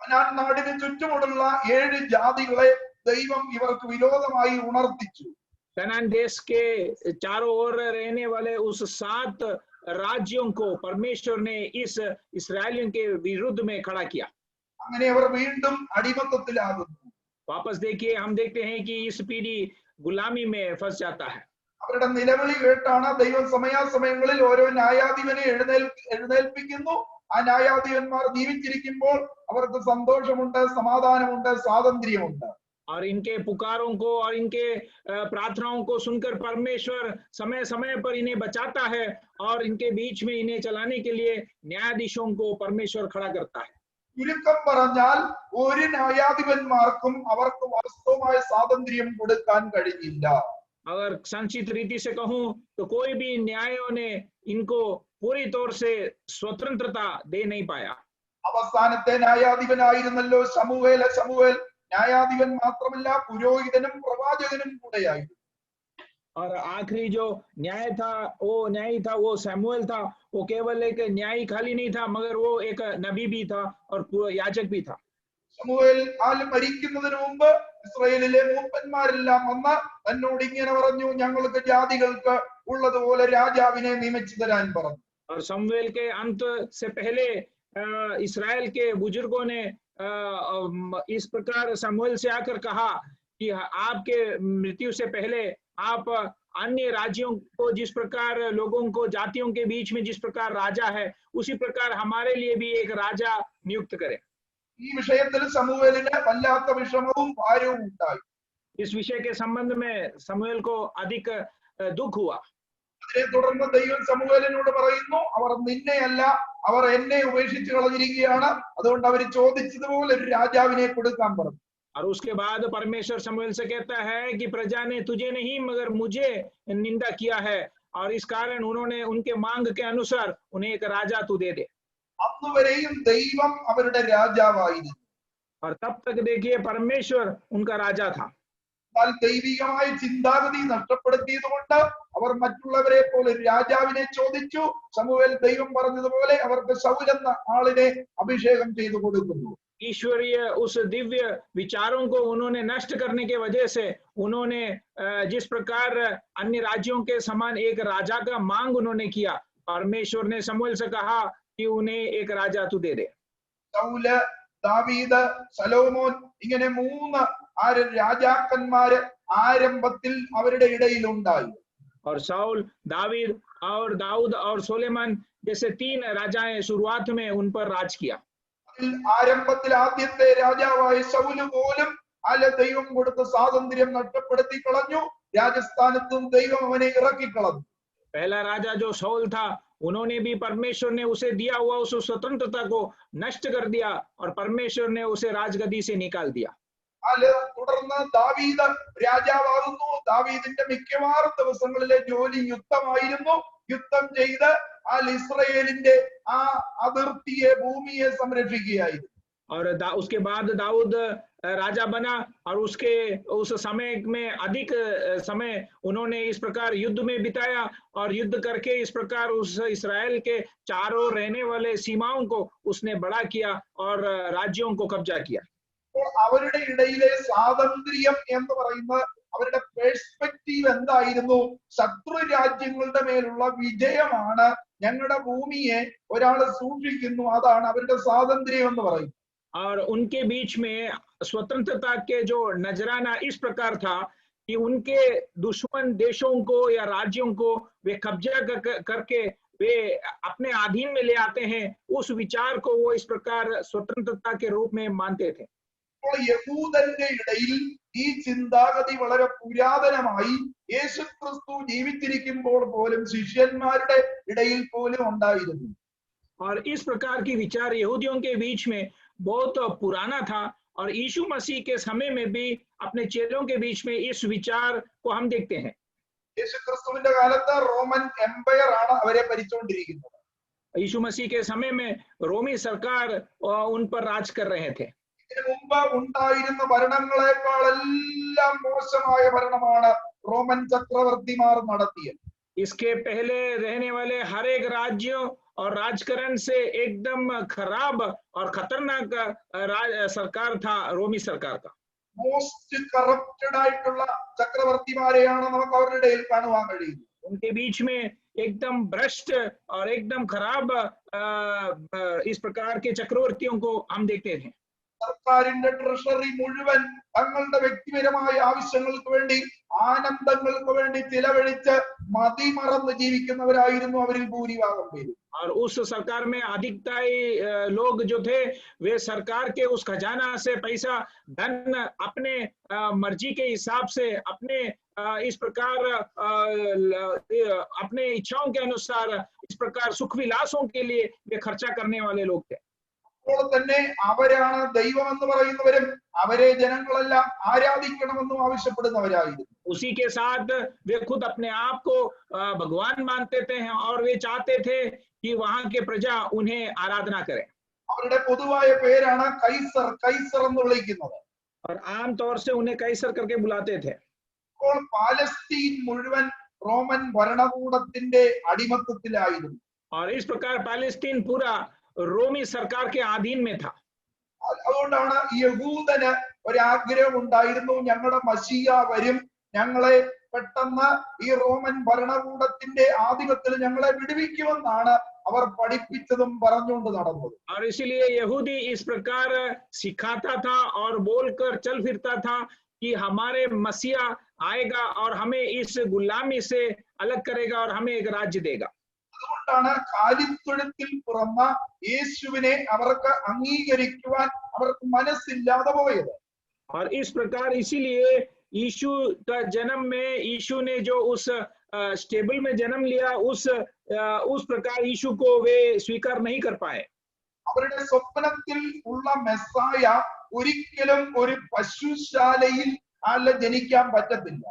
കനാൻ നാടിന് ചുറ്റുമുള്ള 7 ജാതികളെ ദൈവം ഇവർക്ക് വിരോധമായി ഉണർത്തിച്ചു. कनान देश के चारों ओर रहने वाले उस 7 राज्यों को परमेश्वर ने इस इस्राएलियों के विरुद्ध में खड़ा किया। അങ്ങനെ അവർ വീണ്ടും അടിമത്തത്തിലാകുന്നു. वापस देखिए, हम देखते हैं कि इस पीढ़ी गुलामी में फंस जाता है। അവരുടെ നിലവിളി കേട്ടാണ് ദൈവം സമയാസമയങ്ങളിൽ ഓരോ ന്യായാധിപനെ എഴുന്നേൽപ്പിക്കുന്നു. ആ ന്യായാധിപന്മാർ ജീവിച്ചിരിക്കുമ്പോൾ അവർക്ക് സന്തോഷമുണ്ട്, സമാധാനമുണ്ട്, സ്വാതന്ത്ര്യമുണ്ട്. और इनके पुकारों को और इनके प्रार्थनाओं को सुनकर परमेश्वर समय समय पर इन्हें बचाता है और इनके बीच में इन्हें चलाने के लिए न्यायाधीशों को परमेश्वर खड़ा करता है। ചുരുക്കം പറഞ്ഞാൽ ഒരു ന്യായാധിപന്മാർക്കും അവർക്ക് വാസ്തവമായ സ്വാതന്ത്ര്യം കൊടുക്കാൻ കഴിഞ്ഞില്ല. अगर संक्षिप्त रीति से कहूं तो कोई भी न्यायों ने इनको पूरी तौर से स्वतंत्रता दे नहीं पाया। അവസാനത്തെ ന്യായാധിപനായിരുന്നല്ലോ ശമൂവേൽ. ശമൂവേൽ ന്യായാധിപൻ മാത്രമല്ല, പുരോഹിതനും പ്രവാചകനും കൂടെയായിരുന്നു. और आखिरी जो न्यायी था वो सैमुएल था। वो केवल एक न्यायी खाली नहीं था, मगर वो एक नबी भी था और याजक भी था। ശമൂവേൽ മരിക്കുന്നതിന് മുമ്പ് ഇസ്രായേലിലെ മൂപ്പന്മാരെല്ലാം വന്ന് തന്നോട് ഇങ്ങനെ പറഞ്ഞു, ഞങ്ങൾക്ക് ജാതികൾക്ക് ഉള്ളതുപോലെ രാജാവിനെ നിയമിച്ചു തരാൻ പറഞ്ഞു. और शमूएल के अंत से पहले इस्राएल के बुजुर्गों ने इस प्रकार शमूएल से आकर कहा कि आपके मृत्यु से पहले आप अन्य राज्यों को जिस प्रकार लोगों को जातियों के बीच में जिस प्रकार राजा है, उसी प्रकार हमारे लिए भी एक राजा नियुक्त करें। ഈ വിഷയത്തിൽ ശമൂവേലിന് വല്ലാത്ത വിഷമവും ഭാരവും ഉണ്ടായി. इस विषय के संबंध में शमूएल को अधिक दुख हुआ। അതിനെ തുടർന്ന് ദൈവം ശമൂവേലിനോട് പറയുന്നു, അവർ നിന്നെയല്ല, അവർ എന്നെ ഉപേക്ഷിച്ച് കളഞ്ഞിരിക്കുകയാണ്. അതുകൊണ്ട് അവർ ചോദിച്ചതുപോലെ ഒരു രാജാവിനെ കൊടുക്കാൻ പറഞ്ഞു. और उसके बाद परमेश्वर शमूएल से कहता है कि प्रजा ने तुझे नहीं मगर मुझे निंदा किया है, और इस कारण उन्होंने उनके मांग के अनुसार उन्हें एक राजा तू दे दे। അന്നുവരെയും ദൈവം അവരുടെ രാജാവായിരുന്നു. और तब तक देखिए परमेश्वर उनका राजा था। എന്നാൽ ദൈവികമായ ചിന്താഗതി നഷ്ടപ്പെടുത്തിയത് കൊണ്ട് അവർ മറ്റുള്ളവരെ പോലെ രാജാവിനെ ചോദിച്ചു. ശമൂവേൽ ദൈവം പറഞ്ഞതുപോലെ അവർക്ക് ശൗൽ എന്ന ആളിനെ അഭിഷേകം ചെയ്തു കൊടുക്കുന്നു. ईश्वरीय उस दिव्य विचारों को उन्होंने नष्ट करने के वजह से उन्होंने जिस प्रकार अन्य राज्यों के समान एक राजा का मांग उन्होंने किया, परमेश्वर ने शमूएल से कहा कि उन्हें एक राजा तू दे दे। ശൗല്, ദാവീദ്, ശലോമോൻ ഇങ്ങനെ 3 രാജാക്കന്മാര് ആരംഭത്തിൽ അവരുടെ ഇടയിൽ ഉണ്ടായി. और शाऊल, दावीद और दाऊद और सोलेमान जैसे 3 राजाएं शुरुआत में उन पर राज किया। ആരംഭത്തിൽ ആദ്യത്തെ രാജാവായ ശൗല് പോലും ദൈവം കൊടുത്ത സ്വാതന്ത്ര്യം നഷ്ടപ്പെടുത്തി കളഞ്ഞു. രാജസ്ഥാനത്തും ദൈവം അവനെ ഇറക്കി കളഞ്ഞു. पहला राजा जो शाऊल था, उन्होंने भी परमेश्वर ने उसे दिया हुआ उस स्वतंत्रता को नष्ट कर दिया और परमेश्वर ने उसे राजगद्दी से निकाल दिया। തുടർന്ന് ദാവീദ് രാജാവാകുന്നു. ദാവീദിന്റെ മിക്കവാറും ദിവസങ്ങളിലെ ജോലി യുദ്ധമായിരുന്നു. യുദ്ധം ചെയ്ത് ഇസ്രായേലിന്റെ ആ അതിർത്തിയെ, ഭൂമിയെ സംരക്ഷിക്കുകയായിരുന്നു. और उसके बाद दाऊद राजा बना और उसके उस समय में अधिक समय उन्होंने इस प्रकार युद्ध में बिताया और युद्ध करके इस प्रकार उस इस्राएल के चारों रहने वाले सीमाओं को उसने बड़ा किया और राज्यों को कब्जा किया। അവരുടെ ഇടയിലെ സ്വാതന്ത്ര്യം എന്ന് പറയുന്നത് അവരുടെ പെർസ്പെക്റ്റീവ് എന്തായിരുന്നു? ശത്രു രാജ്യങ്ങളുടെ മേലുള്ള വിജയമാണ്. ഞങ്ങളുടെ ഭൂമിയെ ഒരാൾ സൂക്ഷിക്കുന്നു, അതാണ് അവരുടെ സ്വാതന്ത്ര്യം എന്ന് പറയും. और उनके बीच में स्वतंत्रता के जो नजराना इस प्रकार था कि उनके दुश्मन देशों को या राज्यों को वे कब्जा करके वे अपने अधीन में ले आते हैं। उस विचार को वो इस प्रकार स्वतंत्रता के रूप में मानते थे। യഹൂദന്റെ ഇടയിൽ ഈ ചിന്താഗതി വളരെ പുരാതനമായി യേശുക്രിസ്തു ജീവിച്ചിരിക്കുമ്പോൾ പോലും ശിഷ്യന്മാരുടെ ഇടയിൽ പോലും ഉണ്ടായിരുന്നു. और इस प्रकार की विचार यहूदियों के बीच में बहुत पुराना था और यीशु मसीह के समय में भी अपने चेलों के बीच में इस विचार को हम देखते हैं। യേശുക്രിസ്തുവിന്റെ കാലത്ത് റോമൻ എംപയർ ആണ് അവരെ ഭരിച്ചുകൊണ്ടിരിക്കുന്നത്. यीशु मसीह के समय में रोमी सरकार उन पर राज कर रहे थे। ഇതിനു മുമ്പ് ഉണ്ടായിരുന്ന ഭരണങ്ങളെക്കാളെല്ലാം മോശമായ ഭരണമാണ് റോമൻ ചക്രവർത്തിമാർ നടത്തിയത്. इसके पहले रहने वाले हर एक राज्य और राजकरण से एकदम खराब और खतरनाक सरकार था रोमी सरकार का। മോസ്റ്റ് കറപ്റ്റഡ് ആയിട്ടുള്ള ചക്രവർത്തിമാരെയാണ് നമുക്ക് അവരുടെ ഇടയിൽ കാണുവാൻ കഴിയുന്നത്. उनके बीच में एकदम भ्रष्ट और एकदम खराब इस प्रकार के चक्रवर्तियों को हम देखते थे। സർക്കാരിന്റെ ട്രഷറി മുഴുവൻ തങ്ങളുടെ വ്യക്തിപരമായ ആവശ്യങ്ങൾക്ക് വേണ്ടി, ആനന്ദങ്ങൾക്ക് വേണ്ടി ചിലവഴിച്ച് മതിമറന്ന് ജീവിക്കുന്നവരായിരുന്നു അവരിൽ ഭൂരിഭാഗം പേരും. और उस सरकार में अधिकताई लोग जो थे वे सरकार के उस खजाना से पैसा धन अपने मर्जी के हिसाब से अपने इस प्रकार अपने इच्छाओं के अनुसार इस प्रकार सुख विलासों के लिए वे खर्चा करने वाले लोग थे। അപ്പോൾ തന്നെ അവരാണ് ദൈവം എന്ന് പറയുന്നവരും അവരെ ജനങ്ങളെല്ലാം ആരാധിക്കണമെന്നും ആവശ്യപ്പെടുന്നവരായിരുന്നു. उसी के साथ वे खुद अपने आप को भगवान मानते थे और वे चाहते थे कि वहां के प्रजा उन्हें आराधना करे। അവരുടെ പൊതുവായ പേരാണ് കൈസർ, കൈസർ എന്ന് വിളിക്കുന്നത്. और आमतौर से उन्हें कैसर करके बुलाते थे। അപ്പോൾ പാലസ്തീൻ മുഴുവൻ റോമൻ ഭരണകൂടത്തിന്റെ അടിമത്തത്തിലായിരുന്നു. और इस प्रकार पालेस्तीन पूरा रोमी सरकार के अधीन में था। അതുകൊണ്ടാണ് യഹൂദന് ഒരാഗ്രഹം ഉണ്ടായിരുന്നു, ഞങ്ങളുടെ മശിയ വരും, ഞങ്ങളെ പെട്ടെന്ന് ഈ റോമൻ ഭരണകൂടത്തിന്റെ ആധിപത്യത്തിൽ ഞങ്ങളെ വിടുവിക്കുമെന്നാണ് അവർ പഠിപ്പിച്ചതും പറഞ്ഞുകൊണ്ട് നടന്നത്. और इसलिए यहूदी इस प्रकार सिखाता था और बोलकर चल फिरता था कि हमारे मसीहा आएगा और हमें इस गुलामी से अलग करेगा और हमें एक राज्य देगा। അതുകൊണ്ടാണ് കാലിത്തൊഴുത്തിൽ പിറന്ന യേശുവിനെ അവർക്ക് അംഗീകരിക്കുവാൻ അവർക്ക് മനസ്സില്ലാതെ പോയത്. और इस प्रकार इसीलिए यीशु का जन्म में यीशु ने जो उस स्टेबल में जन्म लिया उस प्रकार यीशु को वे स्वीकार नहीं कर पाए। അവരുടെ സ്വപ്നത്തിൽ ഉള്ള മെസ്സായ ഒരിക്കലും ഒരു പശുശാലയിൽ ജനിക്കാൻ പറ്റത്തില്ല.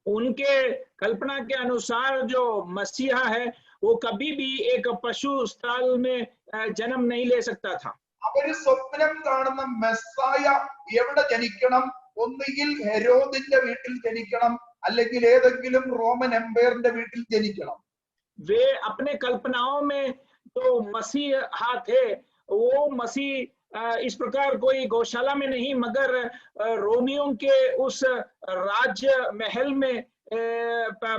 उनके कल्पना के अनुसार जो मसीहा है वो कभी भी एक पशु स्थल में जन्म नहीं ले सकता था। അവര് സ്വപ്നം കാണുന്ന മെസ്സായ എവിടെ ജനിക്കണം? ഒന്നുകിൽ ഹെരോദിന്റെ വീട്ടിൽ ജനിക്കണം, അല്ലെങ്കിൽ ഏതെങ്കിലും റോമൻ എംപയറിന്റെ വീട്ടിൽ ജനിക്കണം. वे अपने कल्पनाओं में जो मसीहा थे वो मसीह इस प्रकार कोई गौशाला में नहीं मगर रोमियों के उस राज्य महल में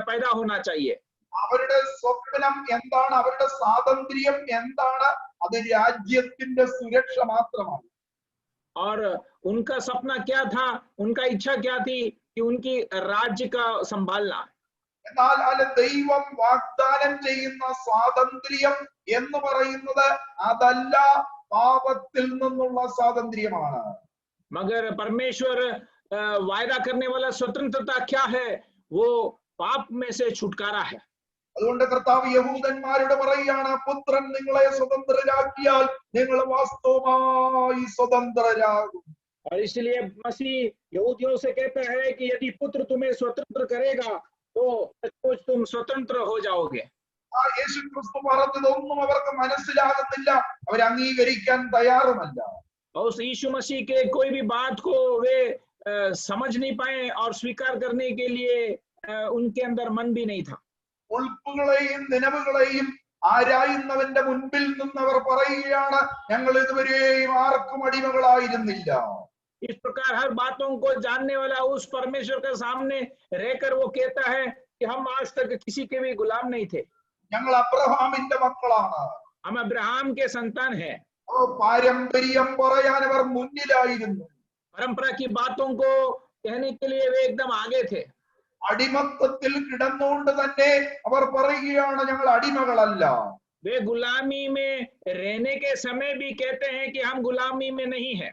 पैदा होना चाहिए। അവരുടെ സ്വപ്നം എന്താണ്? അവരുടെ സ്വാതന്ത്ര്യം എന്താണ്? അത് രാജ്യത്തിന്റെ സുരക്ഷ മാത്രമാണ്. और उनका सपना क्या था? उनका इच्छा क्या थी कि उनकी राज्य का संभालना। എന്നാൽ അല്ല, ദൈവം വാഗ്ദാനം ചെയ്യുന്ന സ്വാതന്ത്ര്യം എന്ന് പറയുന്നത് അതല്ല, പാപത്തിൽ നിന്നുള്ള സ്വാതന്ത്ര്യമാണ്. मगर परमेश्वर वायदा करने वाला स्वतंत्रता क्या है? वो पाप में से छुटकारा है। അതുകൊണ്ട് കർത്താവ് യഹൂദന്മാരോട് പറയുകയാണ്, പുത്രൻ നിങ്ങളെ സ്വതന്ത്രരാക്കിയാൽ നിങ്ങൾ വാസ്തവമായി സ്വതന്ത്രരാകും. और इसलिए मसीह यहूदियों से कहता है कि यदि पुत्र तुम्हें स्वतंत्र करेगा तो सचमुच तुम स्वतंत्र हो जाओगे। ആ യേശു ക്രിസ്തു പറഞ്ഞതൊന്നും അവർക്ക് മനസ്സിലാകുന്നില്ല, അവർ അംഗീകരിക്കാൻ തയ്യാറുമല്ല. और उस यीशु मसीह के कोई भी बात को वे समझ नहीं पाए और स्वीकार करने के लिए उनके अंदर मन भी नहीं था। ഉൾപ്പുകളെയും നിലവുകളെയും ആരായുന്നവന്റെ മുൻപിൽ നിന്നവർ പറയുകയാണ്, ഞങ്ങൾ ഇതുവരെയും ആർക്കും അടിമകളായിരുന്നില്ല. इस प्रकार हर बातों को जानने वाला उस परमेश्वर के सामने रहकर वो कहता है कि हम आज तक किसी के भी गुलाम नहीं थे। ഞങ്ങൾ അബ്രഹാമിന്റെ മക്കളാണ്. हम अब्राहम के संतान हैं। പാരമ്പര്യം പറയാൻ അവർ മുന്നിലായിരുന്നു. परंपरा की बातों को कहने के लिए वे एकदम आगे थे। അടിമത്തത്തിൽ കിടന്നുകൊണ്ട് തന്നെ അവർ പറയുകയാണ്, ഞങ്ങൾ അടിമകളല്ല. वे गुलामी में रहने के समय भी कहते हैं कि हम गुलामी में नहीं है।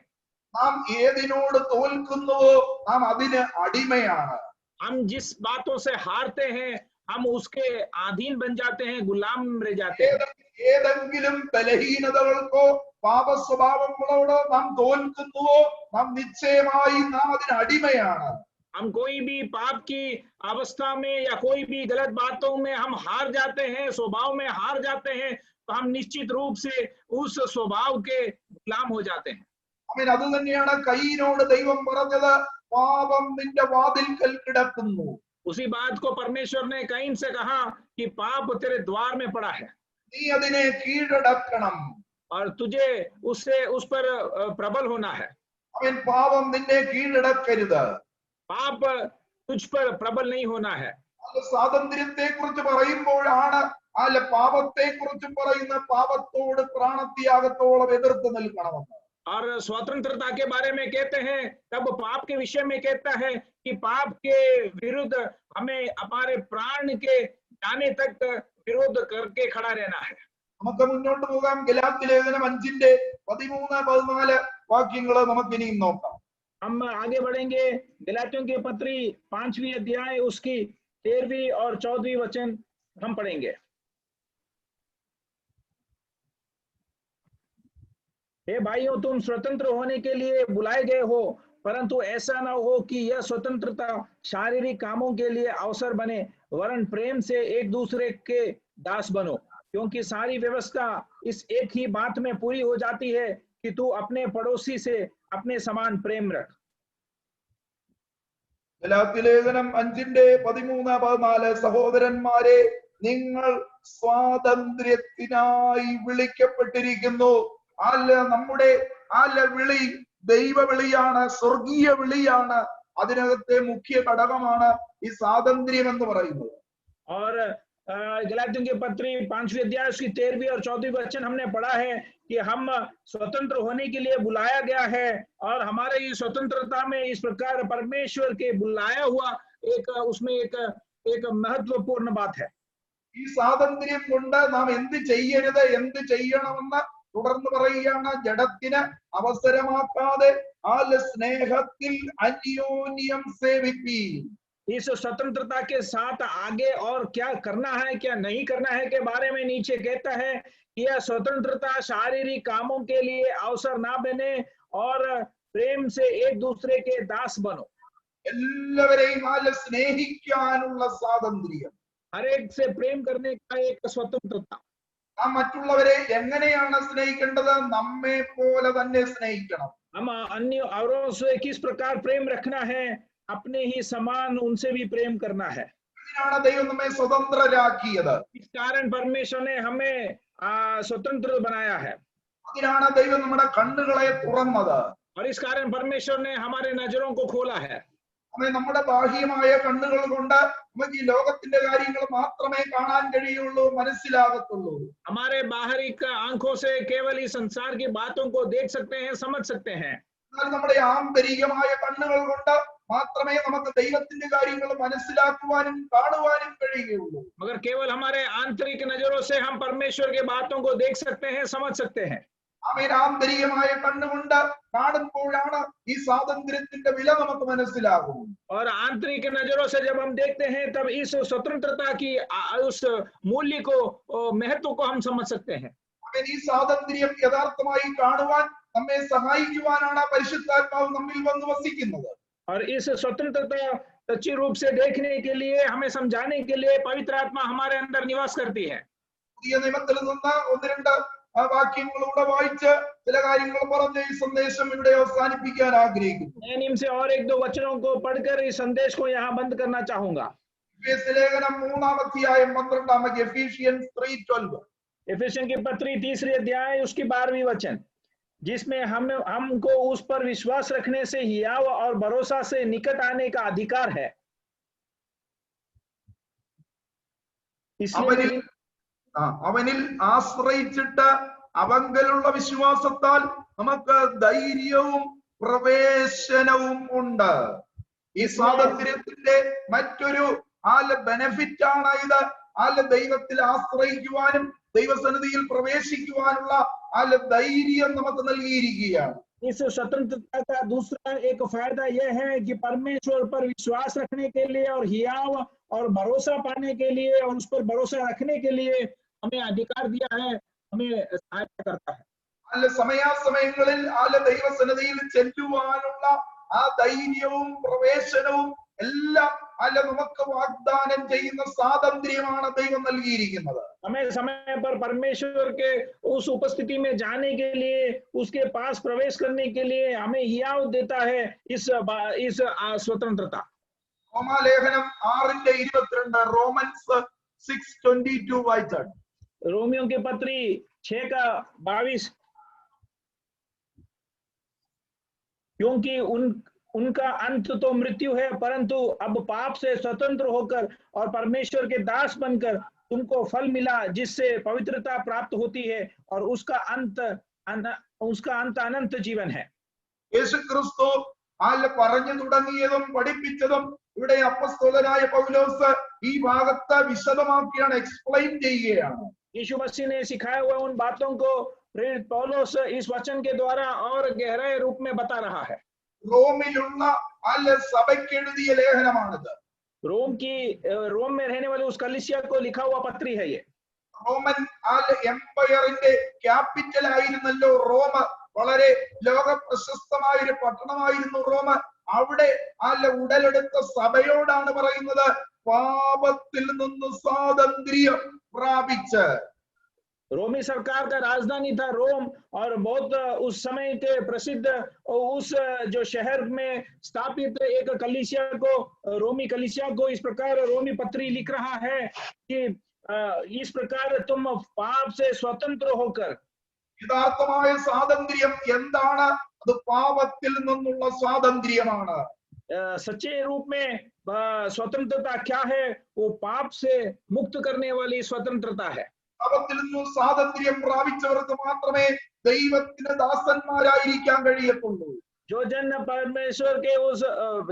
നാം ഏതിനോട് തോൽക്കുന്നുവോ നാം അതിന് അടിമയാണ്. हम जिस बातों से हारते हैं हम उसके अधीन बन जाते हैं, गुलाम रह जाते हैं। ഏതെങ്കിലും ബലഹീനതകൾക്കോ പാപ സ്വഭാവങ്ങളോടോ നാം തോൽക്കുന്നുവോ നാം നിശ്ചയമായി നാം അതിന് അടിമയാണ്. हम कोई भी पाप की अवस्था में या कोई भी गलत बातों में हम हार जाते हैं, स्वभाव में हार जाते हैं, तो हम निश्चित रूप से उस स्वभाव के गुलाम हो जाते हैं। അവൻ അത് തന്നെയാണ് കയീനോട് ദൈവം പറഞ്ഞത്, പാപം നിന്റെ വാതിൽക്കൽ കിടക്കുന്നു. उसी बात को परमेश्वर ने कईन से कहा कि पाप तेरे द्वार में पड़ा है, നീ അതിനെ കീഴടക്കണം. और तुझे उससे उस पर प्रबल होना है। അവൻ പാപം നിന്നെ കീഴടക്കരുത്. पाप तुझ पर प्रबल नहीं होना है। അത് സ്വാതന്ത്ര്യത്തെ കുറിച്ച് പറയുമ്പോഴാണ് അല്ല പാപത്തെ കുറിച്ച് പറയുന്ന, പാപത്തോട് പ്രാണത്യാഗത്തോളം എതിർത്ത് നിൽക്കണമെന്ന്. और स्वतंत्रता के बारे में कहते हैं तब पाप के विषय में कहता है कि पाप के विरुद्ध हमें हमारे प्राण के जाने तक विरोध करके खड़ा रहना है। നമുക്ക് മുന്നോട്ട് പോകാം. ഗലാത്യ ലേഖനം 5:13-14 വാക്യങ്ങൾ നമുക്ക് ഇനിയും നോക്കാം. हम आगे बढ़ेंगे। गलातियों की पत्री 5वीं अध्याय उसकी 13वीं और 14वीं वचन हम पढ़ेंगे। हे भाइयों, तुम स्वतंत्र होने के लिए बुलाए गए हो, परंतु ऐसा न हो कि यह स्वतंत्रता शारीरिक कामों के लिए अवसर बने, वरन प्रेम से एक दूसरे के दास बनो, क्योंकि सारी व्यवस्था इस एक ही बात में पूरी हो जाती है कि तू अपने पड़ोसी से अपने समान प्रेम रख। ഗലാത്യ ലേഖനം 5:13-14 സഹോദരന്മാരെ, നിങ്ങൾ സ്വാതന്ത്ര്യത്തിനായി വിളിക്കപ്പെട്ടിരിക്കുന്നു. നമ്മുടെ വിളി ദൈവ വിളിയാണ്, സ്വർഗീയ വിളിയാണ്. അതിനകത്തെ മുഖ്യ ഘടകമാണ് ഈ സ്വാതന്ത്ര്യം എന്ന് പറയുന്നത്. और गलातियों की पत्री 5वीं अध्याय उसकी 13वीं और 14वीं वचन हमने पढ़ा है कि हम स्वतंत्र होने के लिए बुलाया गया है, और हमारे इस स्वतंत्रता में इस प्रकार परमेश्वर के बुलाया हुआ उसमें एक महत्वपूर्ण बात है। ഈ സ്വാതന്ത്ര്യം കൊണ്ട് നാം എന്ത് ചെയ്യരുത്, എന്ത് ചെയ്യണമെന്ന് തുടർന്ന് പറയുകയാണ്. ജഡത്തിന് അവസരമാക്കാതെ സ്നേഹത്തിൽ അന്യോന്യം സേവിപ്പീൻ. इस स्वतंत्रता के साथ आगे और क्या करना है क्या नहीं करना है के बारे में नीचे कहता है कि यह स्वतंत्रता शारीरिक कामों के लिए अवसर ना बने और प्रेम से एक दूसरे के दास बनो। എല്ലാവരെയും സ്നേഹിക്കാനുള്ള സ്വാതന്ത്ര്യം. हर एक से प्रेम करने का एक स्वतंत्रता. നാം മറ്റുള്ളവരെ എങ്ങനെയാണ് സ്നേഹിക്കേണ്ടത്? നമ്മെ പോലെ തന്നെ സ്നേഹിക്കണം. हम अन्य औरों से किस प्रकार प्रेम रखना है? अपने ही समान उनसे भी प्रेम करना है. ഇതിനാണ് ദൈവം നമ്മെ സ്വതന്ത്രരാക്കിയത്. इस कारण परमेश्वर ने हमें स्वतंत्र बनाया है. അതിനാണ് ദൈവം നമ്മുടെ കണ്ണുകളെ തുറന്നത്. और इस कारण परमेश्वर ने हमारे नजरों को खोला है. നമ്മുടെ ബാഹ്യമായ കണ്ണുകൾ കൊണ്ട് നമുക്ക് ഈ ലോകത്തിന്റെ കാര്യങ്ങൾ മാത്രമേ കാണാൻ കഴിയുള്ളൂ, മനസ്സിലാകത്തുള്ളൂ. हमारे बाहरी आंखों से केवल इस संसार की बातों को देख सकते हैं, समझ सकते हैं. എന്നാൽ നമ്മുടെ ആന്തരികമായ കണ്ണുകൾ കൊണ്ട് മാത്രമേ നമുക്ക് ദൈവത്തിന്റെ കാര്യങ്ങൾ മനസ്സിലാക്കുവാനും കാണുവാനും കഴിയുള്ളൂ. मगर केवल हमारे आंतरिक नजरों से हम परमेश्वर के बातों को देख सकते हैं, समझ सकते हैं. അവൻ ആന്തരികമായ കണ്ണുകൊണ്ട് കാണുമ്പോഴാണ് ഈ സ്വാതന്ത്ര്യത്തിന്റെ വില നമുക്ക് മനസ്സിലാകും. और आंतरिक नजरों से जब हम देखते हैं तब इस स्वतंत्रता की उस मूल्य को, महत्व को हम समझ सकते हैं. അവൻ ഈ സ്വാതന്ത്ര്യം യഥാർത്ഥമായി കാണുവാൻ നമ്മെ സഹായിക്കുവാനാണ് പരിശുദ്ധാത്മാവ് നമ്മിൽ വന്ന് വസിക്കുന്നത്. और इस स्वतंत्रता सच्ची रूप से देखने के लिए, हमें समझाने के लिए पवित्र आत्मा हमारे अंदर निवास करती है. പുതിയ നിയമത്തിൽ നിന്ന് ഒന്ന് രണ്ട് വാക്യങ്ങളിലൂടെ വായിച്ച് ചില കാര്യങ്ങൾ പറഞ്ഞ് ഈ സന്ദേശം ഇവിടെ അവസാനിപ്പിക്കാൻ ആഗ്രഹിക്കുന്നു. नए नियम से और एक दो वचनों को पढ़कर इस संदेश को यहाँ बंद करना चाहूंगा. ലേഖനം 3-ാം അധ്യായം 12-ാം വാക്യം, എഫീഷ്യൻസ് 3:12. एफिसियन की पत्री 3री अध्याय उसकी 12वीं वचन, जिसमें हमको उस पर विश्वास रखने से हियाव और भरोसा से निकट आने का अधिकार है. इसलिए അവനിൽ ആശ്രയിച്ചിട്ട് അവങ്കലുള്ള വിശ്വാസത്താൽ നമുക്ക് ധൈര്യവും പ്രവേശനവും ഉണ്ട്. ഈ സ്വാതന്ത്ര്യത്തിന്റെ മറ്റൊരു ബെനഫിറ്റ് ആണ് ഇത്. ദൈവത്തിൽ ആശ്രയിക്കുവാനും ദൈവസന്നിധിയിൽ പ്രവേശിക്കുവാനുള്ള ധൈര്യം നമുക്ക് നൽകിയിരിക്കുകയാണ്. इस स्वतंत्रता का दूसरा एक फायदा यह है कि परमेश्वर पर विश्वास रखने के लिए और हियाव और भरोसा पाने के लिए और उस पर भरोसा रखने के लिए हमें अधिकार दिया है, हमें सहायता करता है. സമയാസമയങ്ങളിൽ ദൈവസന്നിധിയിൽ ചെല്ലുവാനുള്ള ആ ധൈര്യവും പ്രവേശനവും എല്ലാം നമുക്ക് വാഗ്ദാനം ചെയ്യുന്ന സ്വാതന്ത്ര്യമാണ് ദൈവം നൽകിയിരിക്കുന്നത്. हमें समय पर परमेश्वर के उस उपस्थिति में जाने के लिए, उसके पास प्रवेश करने के लिए हमें हियाव देता है इस स्वतंत्रता. റോമാലേഖനം 6:22, റോമൻസ് 6:22 വായിച്ചാണ്. रोमियों के पत्री 6:22, क्योंकि उनका अंत तो मृत्यु है, परंतु अब पाप से स्वतंत्र होकर और परमेश्वर के दास बनकर तुमको फल मिला, जिससे पवित्रता प्राप्त होती है और उसका अंत अनंत जीवन है. യേശുക്രിസ്തു പറഞ്ഞു തുടങ്ങിയതും പഠിപ്പിച്ചതും ഇവിടെ അപ്പോസ്തലനായ പൗലോസ് ഈ ഭാഗത്ത് വിശദമാക്കിയാണ്, എക്സ്പ്ലെയിൻ ചെയ്യുകയാണ്. यीशु मसीह ने सिखाए हुए उन बातों को प्रेरित पौलुस इस वचन के द्वारा और गहरे रूप में बता रहा है. റോമിലുള്ള സഭയ്ക്ക് എഴുതിയ ലേഖനമാണിത്. रोम में रहने वाले उस कलीसिया को लिखा हुआ पत्री है ये. റോമൻ എംപയറിന്റെ ക്യാപിറ്റൽ ആയിരുന്നല്ലോ റോം. വളരെ ലോക പ്രശസ്തമായ ഒരു പട്ടണമായിരുന്നു റോം. അവിടെ ഉടലെടുത്ത സഭയോടാണ് പറയുന്നത്, പാപത്തിൽ നിന്ന് സ്വാതന്ത്ര്യം പ്രാപിച്ച്. रोमी सरकार का राजधानी था रोम, और बहुत उस समय के प्रसिद्ध उस जो शहर में स्थापित एक कलीसिया को, रोमी कलीसिया को इस प्रकार रोमी पत्री लिख रहा है कि इस प्रकार तुम पाप से स्वतंत्र होकर. യഥാർത്ഥമായ സ്വാതന്ത്ര്യം എന്താണ്? അത് പാപത്തിൽ നിന്നുള്ള സ്വാതന്ത്ര്യമാണ്. सच्चे रूप में स्वतंत्रता क्या है? वो पाप से मुक्त करने वाली स्वतंत्रता है. പാപത്തിൽ നിന്നും സ്വാതന്ത്ര്യം പ്രാപിച്ചവർക്ക് മാത്രമേ ദൈവത്തിന്റെ ദാസന്മാരായിരിക്കാൻ കഴിയത്തുള്ളൂ. जो जन परमेश्वर के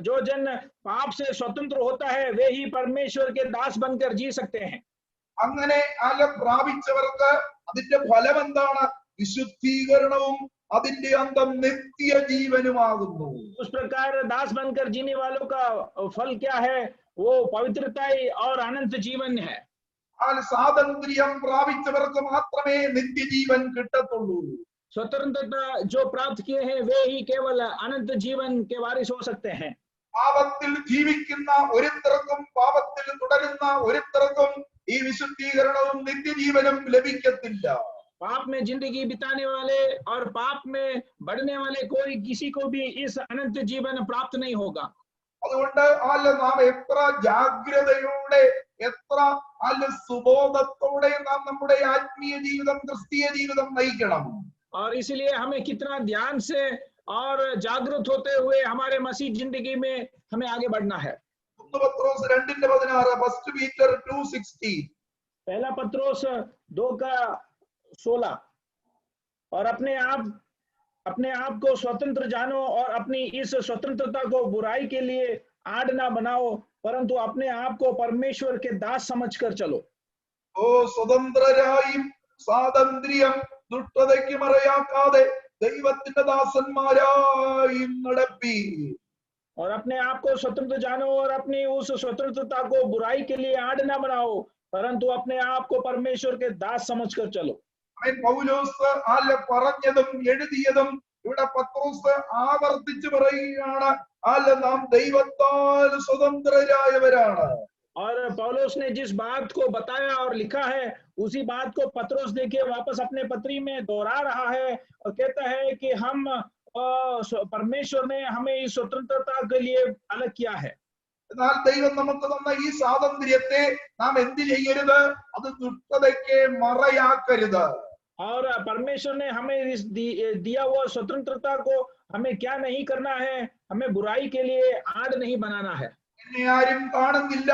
जो जन पाप से स्वतंत्र होता है, वे ही परमेश्वर के दास बनकर जी सकते हैं. അങ്ങനെ പ്രാപിച്ചവർക്ക് അതിന്റെ ഫലം എന്താണ്? വിശുദ്ധീകരണവും അതിന്റെ അന്തം നിത്യജീവനുമാകുന്നു. उस प्रकार दास बनकर जीने वालों का फल क्या है? वो पवित्रता और अनंत जीवन है. സ്വാതന്ത്ര്യം പ്രാപിച്ചവർക്ക് മാത്രമേ നിത്യജീവൻ കിട്ടത്തുള്ളൂ. स्वतंत्रता जो प्राप्त किए हैं वे ही केवल अनंत जीवन के वारिस हो सकते हैं. പാപത്തിൽ ജീവിക്കുന്ന ഒരുത്തർക്കും പാപത്തിൽ തുടരുന്ന ഒരുത്തർക്കും ഈ വിശുദ്ധീകരണവും നിത്യജീവനും ലഭിക്കത്തില്ല. पाप में जिंदगी बिताने वाले और पाप में बढ़ने वाले कोई किसी को भी इस अनंत जीवन प्राप्त नहीं होगा. അതുകൊണ്ട് നാം എത്ര ജാഗ്രതയോടെ എത്ര സുബോധത്തോടെ നാം നമ്മുടെ ആത്മീയ ജീവിതം ക്രിസ്തീയ ജീവിതം നയിക്കണം. और इसलिए हमें कितना ध्यान से और जागरूक होते हुए हमारे मसीह जिंदगी में हमें आगे बढ़ना है. പത്രോസ് 2:16 ഫസ്റ്റ് പീറ്റർ 2:16 पहला पत्रोस 2:16 और अपने आप को स्वतंत्र जानो और अपनी इस स्वतंत्रता को बुराई के लिए आड़ ना बनाओ, परंतु अपने आप को परमेश्वर के दास समझकर चलो. ഓ സ്വതന്ത്രരായും സ്വാതന്ത്ര്യം ദുഷ്ടതയ്ക്ക് മറയാക്കാതെ ദൈവത്തിന്റെ ദാസന്മാരായും നടപ്പി. और अपने आप को स्वतंत्र जानो और अपनी उस स्वतंत्रता को बुराई के लिए आड़ ना बनाओ, परंतु अपने आप को परमेश्वर के दास समझकर चलो. പൗലോസ് പറഞ്ഞതും എഴുതിയതും ഇവിടെ പത്രോസ് ആവർത്തിച്ച് പറയുകയാണ്, നാം ദൈവത്താൽ സ്വതന്ത്രരായവരാണ്. और पौलुस ने जिस बात को बताया और लिखा है उसी बात को पत्रोस देखिए वापस अपने पत्री में दोहरा रहा है और कहता है कि हम परमेश्वर ने हमें इस स्वतंत्रता के लिए अलग किया है. എന്നാൽ ദൈവം നമുക്ക് തന്ന ഈ സ്വാതന്ത്ര്യത്തെ നാം എന്ത് ചെയ്യരുത്? അത് ദുഷ്ടതയ്ക്ക് മറയാക്കരുത്. और परमेश्वर ने हमें इस दिया हुआ स्वतंत्रता को हमें क्या नहीं करना है, हमें बुराई के लिए आड़ नहीं बनाना है. എന്നെ ആരും കാണുന്നില്ല,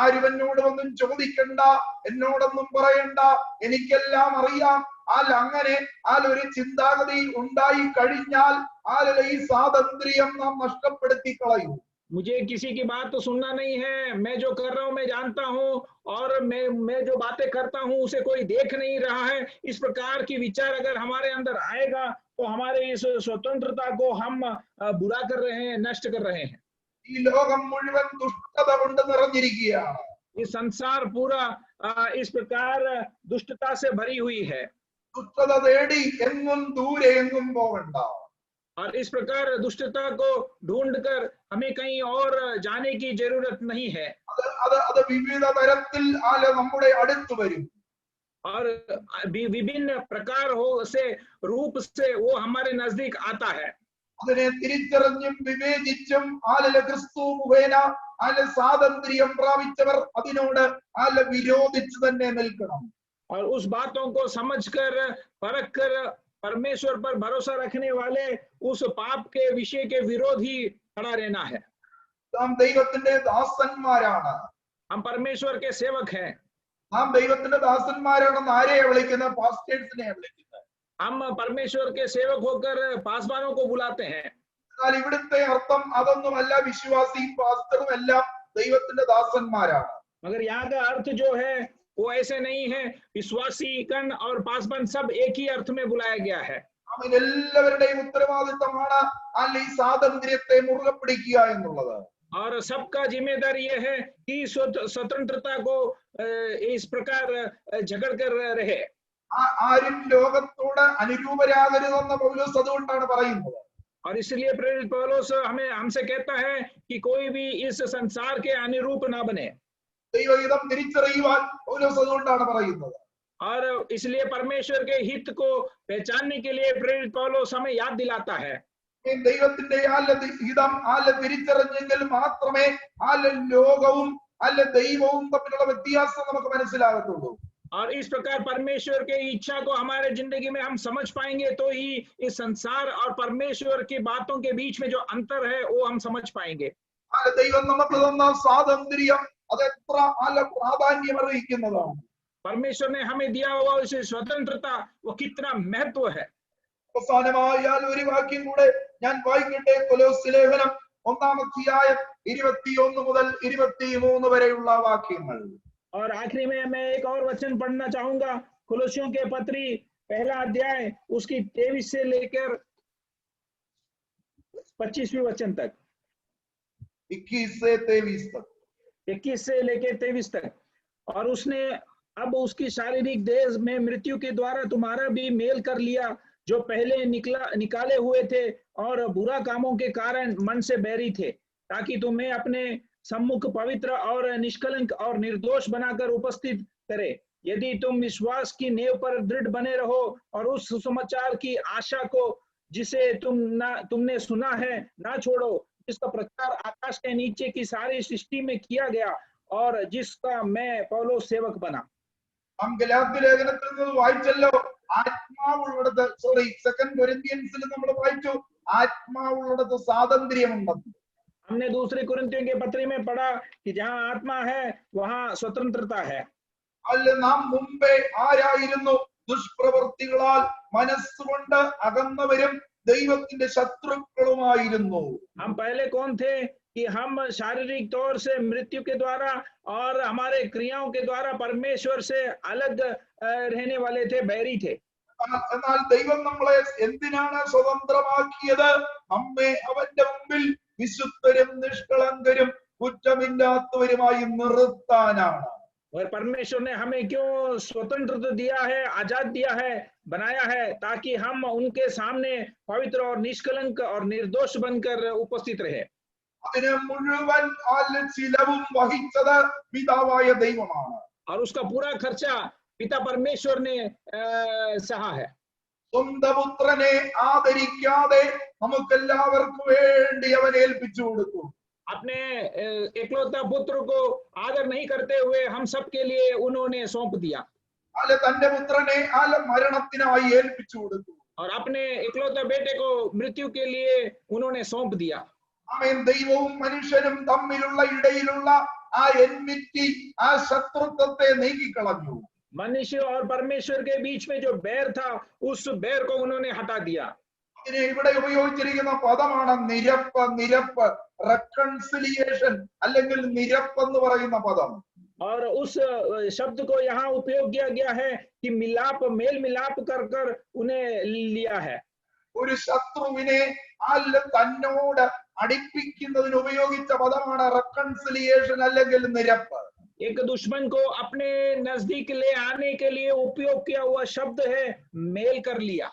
ആരും എന്നോട് ഒന്നും ചോദിക്കണ്ട, എന്നോടൊന്നും പറയണ്ട, എനിക്കെല്ലാം അറിയാം. അങ്ങനെ ഒരു ചിന്താഗതി ഉണ്ടായി കഴിഞ്ഞാൽ ഈ സ്വാതന്ത്ര്യം നാം നഷ്ടപ്പെടുത്തി കളയും. मुझे किसी की बात तो सुनना नहीं है, मैं जो कर रहा हूं मैं जानता हूं और मैं जो बातें करता हूं उसे कोई देख नहीं रहा है. इस प्रकार की विचार अगर हमारे अंदर आएगा तो हमारे इस स्वतंत्रता को हम बुरा कर रहे हैं, नष्ट कर रहे हैं. ഈ ലോകം മുഴുവൻ ദുഷ്ടത കൊണ്ട് നിറഞ്ഞിരിക്കുകയാണ്. ये संसार पूरा इस प्रकार दुष्टता से भरी हुई है. ദുഷ്ടത തേടി എങ്ങും ദൂരെ എങ്ങും പോകണ്ട. और इस प्रकार दुष्टता को ढूंढकर हमें कहीं और जाने की जरूरत नहीं है. അത് വിവിധ തരത്തിൽ നമ്മുടെ അടുത്ത് വരും. और विभिन्न प्रकार से रूप से वो हमारे नजदीक आता है. അതിനെ തിരിച്ചറിഞ്ഞും വിവേചിച്ചും ക്രിസ്തു മുഖേന സ്വാതന്ത്ര്യം പ്രാപിച്ചവർ അതിനോട് വിരോധിച്ചു തന്നെ നിൽക്കണം. और उस बातों को समझकर परखकर परमेश्वर पर भरोसा रखने वाले उस पाप के विषय के विरोध ही खड़ा रहना है. നാം ദൈവത്തിന്റെ ദാസന്മാരാണ്. हम परमेश्वर के सेवक हैं. നാം ദൈവത്തിന്റെ ദാസന്മാരാണെന്ന് ആരെയാ വിളിക്കുന്നത്? പാസ്റ്റേഴ്സിനെ വിളിക്കുന്നത്. हम परमेश्वर के सेवक होकर पासवानों को बुलाते हैं. എന്നാൽ ഇവിടുത്തെ അർത്ഥം അതൊന്നുമല്ല. വിശ്വാസിയും പാസ്റ്ററും എല്ലാം ദൈവത്തിന്റെ ദാസന്മാരാണ്. मगर यहाँ का अर्थ जो है वो ऐसे नहीं है. विश्वासी कण और पासवान सब एक ही अर्थ में बुलाया गया है. എല്ലാവരുടെയും ഉത്തരവാദിത്തമാണ് ഈ സ്വാതന്ത്ര്യത്തെ മുറുകെ പിടിക്കുക എന്നുള്ളത്. और सबका जिम्मेदारी ये है कि स्वतंत्रता को इस प्रकार झगड़ कर रहे. ആരും ലോകത്തോട് അനുരൂപരാകരുതെന്ന് പൗലോസ് അതുകൊണ്ടാണ് പറയുന്നത്. और इसलिए प्रेरित पौलुस हमसे कहता है कि कोई भी इस संसार के अनुरूप ना बने. ദൈവഹിതം തിരിച്ചറിയുവാൻ പൗലോസ് അതുകൊണ്ടാണ് പറയുന്നത്. और इसलिए परमेश्वर के हित को पहचानने के लिए प्रेरित पौलुस हमें याद दिलाता है. ദൈവത്തിന്റെ ഹിതം തിരിച്ചറിഞ്ഞെങ്കിൽ മാത്രമേ ലോകവും ദൈവവും തമ്മിലുള്ള വ്യത്യാസം നമുക്ക് മനസ്സിലാകത്തുള്ളൂ. और इस प्रकार परमेश्वर के इच्छा को हमारे जिंदगी में हम समझ पाएंगे तो ही इस संसार और परमेश्वर की बातों के बीच में जो अंतर है वो हम समझ पाएंगे. ദൈവം നമുക്ക് തന്ന സ്വാതന്ത്ര്യം അതെത്ര പ്രാധാന്യം അറിയിക്കുന്നതാണ്. परमेश्वर ने हमें दिया हुआ उस स्वतंत्रता वो कितना महत्व है. അവസാനമായി ഒരു വാക്യം കൂടെ ഞാൻ വായിക്കട്ടെ. കൊലോസ്യ ലേഖനം 1-ാം അധ്യായം 21 മുതൽ 23 വരെയുള്ള വാക്യങ്ങൾ. और आखिरी में मैं एक और वचन पढ़ना चाहूंगा. कुलोसियों के पत्री 1 अध्याय उसकी 23 से लेकर 25वें वचन तक. 21 से 23 तक. 21 से लेकर 23 तक. और उसने अब उसकी शारीरिक देह में मृत्यु के द्वारा तुम्हारा भी मेल कर लिया, जो पहले निकाले हुए थे और बुरा कामों के कारण मन से बैरी थे, ताकि तुम्हें अपने सम्मुख पवित्र और निष्कलंक और निर्दोष बनाकर उपस्थित करे। यदि तुम विश्वास की नींव पर दृढ़ बने रहो और उस सुसमाचार की आशा को जिसे तुमने सुना है ना छोड़ो, जिसका प्रचार आकाश के नीचे की सारी सृष्टि में किया गया और जिसका मैं पौलुस सेवक बना। നാം ഗലാത്യ ലേഖനത്തിൽ നിന്ന് വായിച്ചല്ലോ, ആത്മാവുള്ളിടത്ത്, സോറി, 2 കൊരിന്ത്യൻസിൽ നമ്മൾ വായിച്ചു ആത്മാവുള്ളിടത്ത് സ്വാതന്ത്ര്യമുണ്ടെന്ന്. हमने दूसरे कुरिन्थियों के पत्री में पढ़ा कि जहां आत्मा है वहां स्वतंत्रता है। അല്ല, നാം മുമ്പേ ആരായിരുന്നു? ദുഷ്പ്രവൃത്തികളാൽ മനസ്സുകൊണ്ട് അകന്നവരും ദൈവത്തിന്റെ ശത്രുക്കളുമായിരുന്നു. हम पहले कौन थे कि हम शारीरिक तौर से मृत्यु के द्वारा और हमारे क्रियाओं के द्वारा परमेश्वर से अलग रहने वाले थे, बैरी थे। എന്നാൽ ദൈവം നമ്മളെ എന്തിനാണ് സ്വതന്ത്രമാക്കിയത്? നമ്മെ അവന്റെ മുമ്പിൽ വിശുദ്ധരും നിഷ്കളങ്കരും കുറ്റമില്ലാത്തവരുമായി നിർത്താനാണ്. और परमेश्वर ने हमें क्यों स्वतंत्र दिया है, आजाद दिया है, बनाया है, ताकि हम उनके सामने पवित्र और निष्कलंक और निर्दोष बनकर उपस्थित रहे। അതിനെ മുഴുവൻ ചിലവും വഹിച്ചത് പിതാവായ ദൈവമാണ്. और उसका पूरा खर्चा पिता परमेश्वर ने सहा है। സ്വന്തം പുത്രനെ ആദരിക്കാതെ നമുക്കെല്ലാവർക്കും വേണ്ടി അവൻ ഏൽപ്പിച്ചു കൊടുത്തു. अपने एकलौता पुत्र को आदर नहीं करते हुए हम सब के लिए उन्होंने सौंप दिया। അല്ല, തന്റെ പുത്രനെ മരണത്തിനായി ഏൽപ്പിച്ചു കൊടുത്തു. और अपने एकलौता बेटे को मृत्यु के लिए उन्होंने सौंप दिया। ആമേൻ. ദൈവവും മനുഷ്യനും തമ്മിലുള്ള ഇടയിലുള്ള ആ എൻമിറ്റി, ആ ശത്രുത്വത്തെ നീക്കിക്കളഞ്ഞു. मनुष्य और परमेश्वर के बीच में जो बैर था, उस बैर को उन्होंने हटा दिया। ഇതിനെ ഇവിടെ ഉപയോഗിച്ചിരിക്കുന്ന പദമാണ് നിരപ്പ്. നിരപ്പ്, റെക്കൺസിലിയേഷൻ അല്ലെങ്കിൽ നിരപ്പ് എന്ന് പറയുന്ന പദം. और उस शब्द को यहाँ उपयोग किया गया है कि मिलाप, मेल मिलाप कर कर उन्हें लिया है। ഒരു ശത്രുവിനെ തന്നോട് അടുപ്പിക്കുന്നതിന് ഉപയോഗിച്ച പദമാണ് റെക്കൺസിലിയേഷൻ അല്ലെങ്കിൽ നിരപ്പ്. एक दुश्मन को अपने नजदीक ले आने के लिए उपयोग किया हुआ शब्द है मेल कर लिया।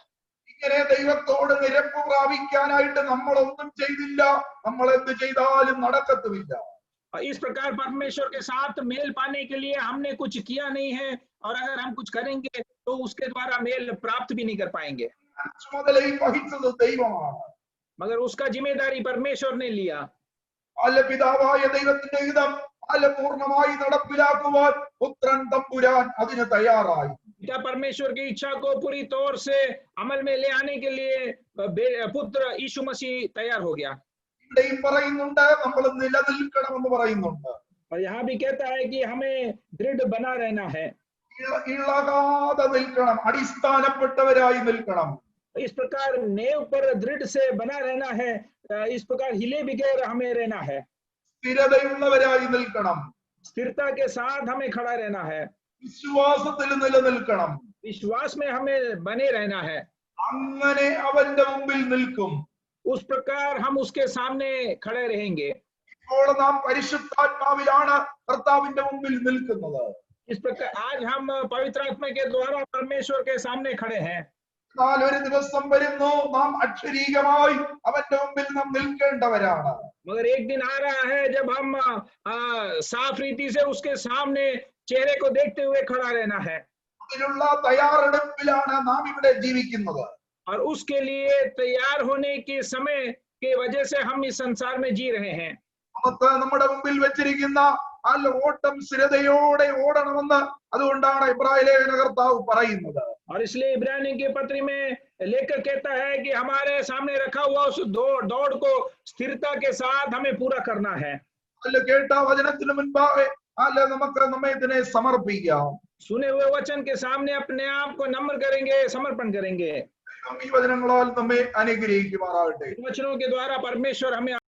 ഇങ്ങനെ ദൈവത്തോട് നിരപ്പ് പ്രാപിക്കാനായിട്ട് നമ്മൾ ഒന്നും ചെയ്തില്ല, നമ്മൾ എന്ത് ചെയ്താലും നടക്കത്തുമില്ല. इस प्रकार परमेश्वर के साथ मेल पाने के लिए हमने कुछ किया नहीं है, और अगर हम कुछ करेंगे तो उसके द्वारा मेल प्राप्त भी नहीं कर पाएंगे। ചുമതലയും വഹിച്ചത് ദൈവമാണ്. मगर उसका जिम्मेदारी परमेश्वर ने लिया। അല്ല, പിതാവായ ദൈവത്തിന്റെ ഹിതം പൂർണ്ണമായി നടപ്പിലാക്കുവാൻ പുത്രൻ തമ്പുരാൻ അതിന് തയ്യാറായി. पिता परमेश्वर की इच्छा को पूरी तौर से अमल में ले आने के लिए पुत्र यीशु मसीह तैयार हो गया। ഇവിടെയും പറയുന്നുണ്ട് നമ്മൾ നിലനിൽക്കണമെന്ന് പറയുന്നുണ്ട്. और यहाँ भी कहता है कि हमें दृढ़ बना रहना है। ഇളകാതെ നിൽക്കണം, അടിസ്ഥാനപ്പെട്ടവരായി നിൽക്കണം. इस प्रकार नेव पर दृढ़ से बना रहना है, इस प्रकार हिले बिगैर हमें रहना है। സ്ഥിരതയുള്ളവരായി നിൽക്കണം. स्थिरता के साथ हमें खड़ा रहना है। വിശ്വാസത്തിൽ നിലനിൽക്കണം. विश्वास में हमें बने रहना है। അങ്ങനെ അവന്റെ മുമ്പിൽ നിൽക്കും. उस प्रकार हम उसके सामने खड़े रहेंगे। ഇപ്പോൾ നാം പരിശുദ്ധാത്മാവിലാണ് കർത്താവിന്റെ മുമ്പിൽ നിൽക്കുന്നത്. इस प्रकार आज हम पवित्र आत्मा के द्वारा परमेश्वर के सामने खड़े हैं। എന്നാൽ ഒരു ദിവസം വരുന്നു നാം അക്ഷരീകമായി അവന്റെ മുമ്പിൽ നാം നിൽക്കേണ്ടവരാണ്. मगर एक दिन आ रहा है जब हम साफ रीति से उसके सामने चेहरे को देखते हुए खड़ा रहना है। അതിനുള്ള തയ്യാറെടുപ്പിലാണ് നാം ഇവിടെ ജീവിക്കുന്നത്. और उसके लिए तैयार होने के समय के वजह से हम इस संसार में जी रहे हैं। നമുക്ക് നമ്മുടെ മുമ്പിൽ വെച്ചിരിക്കുന്ന ഓട്ടം സ്ഥിരതയോടെ ഓടണമെന്ന് അതുകൊണ്ടാണ് ഇബ്രായ ലേഖന കർത്താവ് പറയുന്നത്. और इसलिए इब्रानी के पत्री में लेकर कहता है कि हमारे सामने रखा हुआ उस दौड़ को स्थिरता के साथ हमें पूरा करना है। കേട്ട വചനത്തിന് മുൻപാകെ നമുക്ക് നമ്മെ ഇതിനെ സമർപ്പിക്കാം. सुने हुए वचन के सामने अपने आप को नम्र करेंगे, समर्पण करेंगे। ഈ വചനങ്ങളാൽ നമ്മെ അനുഗ്രഹിക്കുമാറാകട്ടെ. वचनों के द्वारा परमेश्वर हमें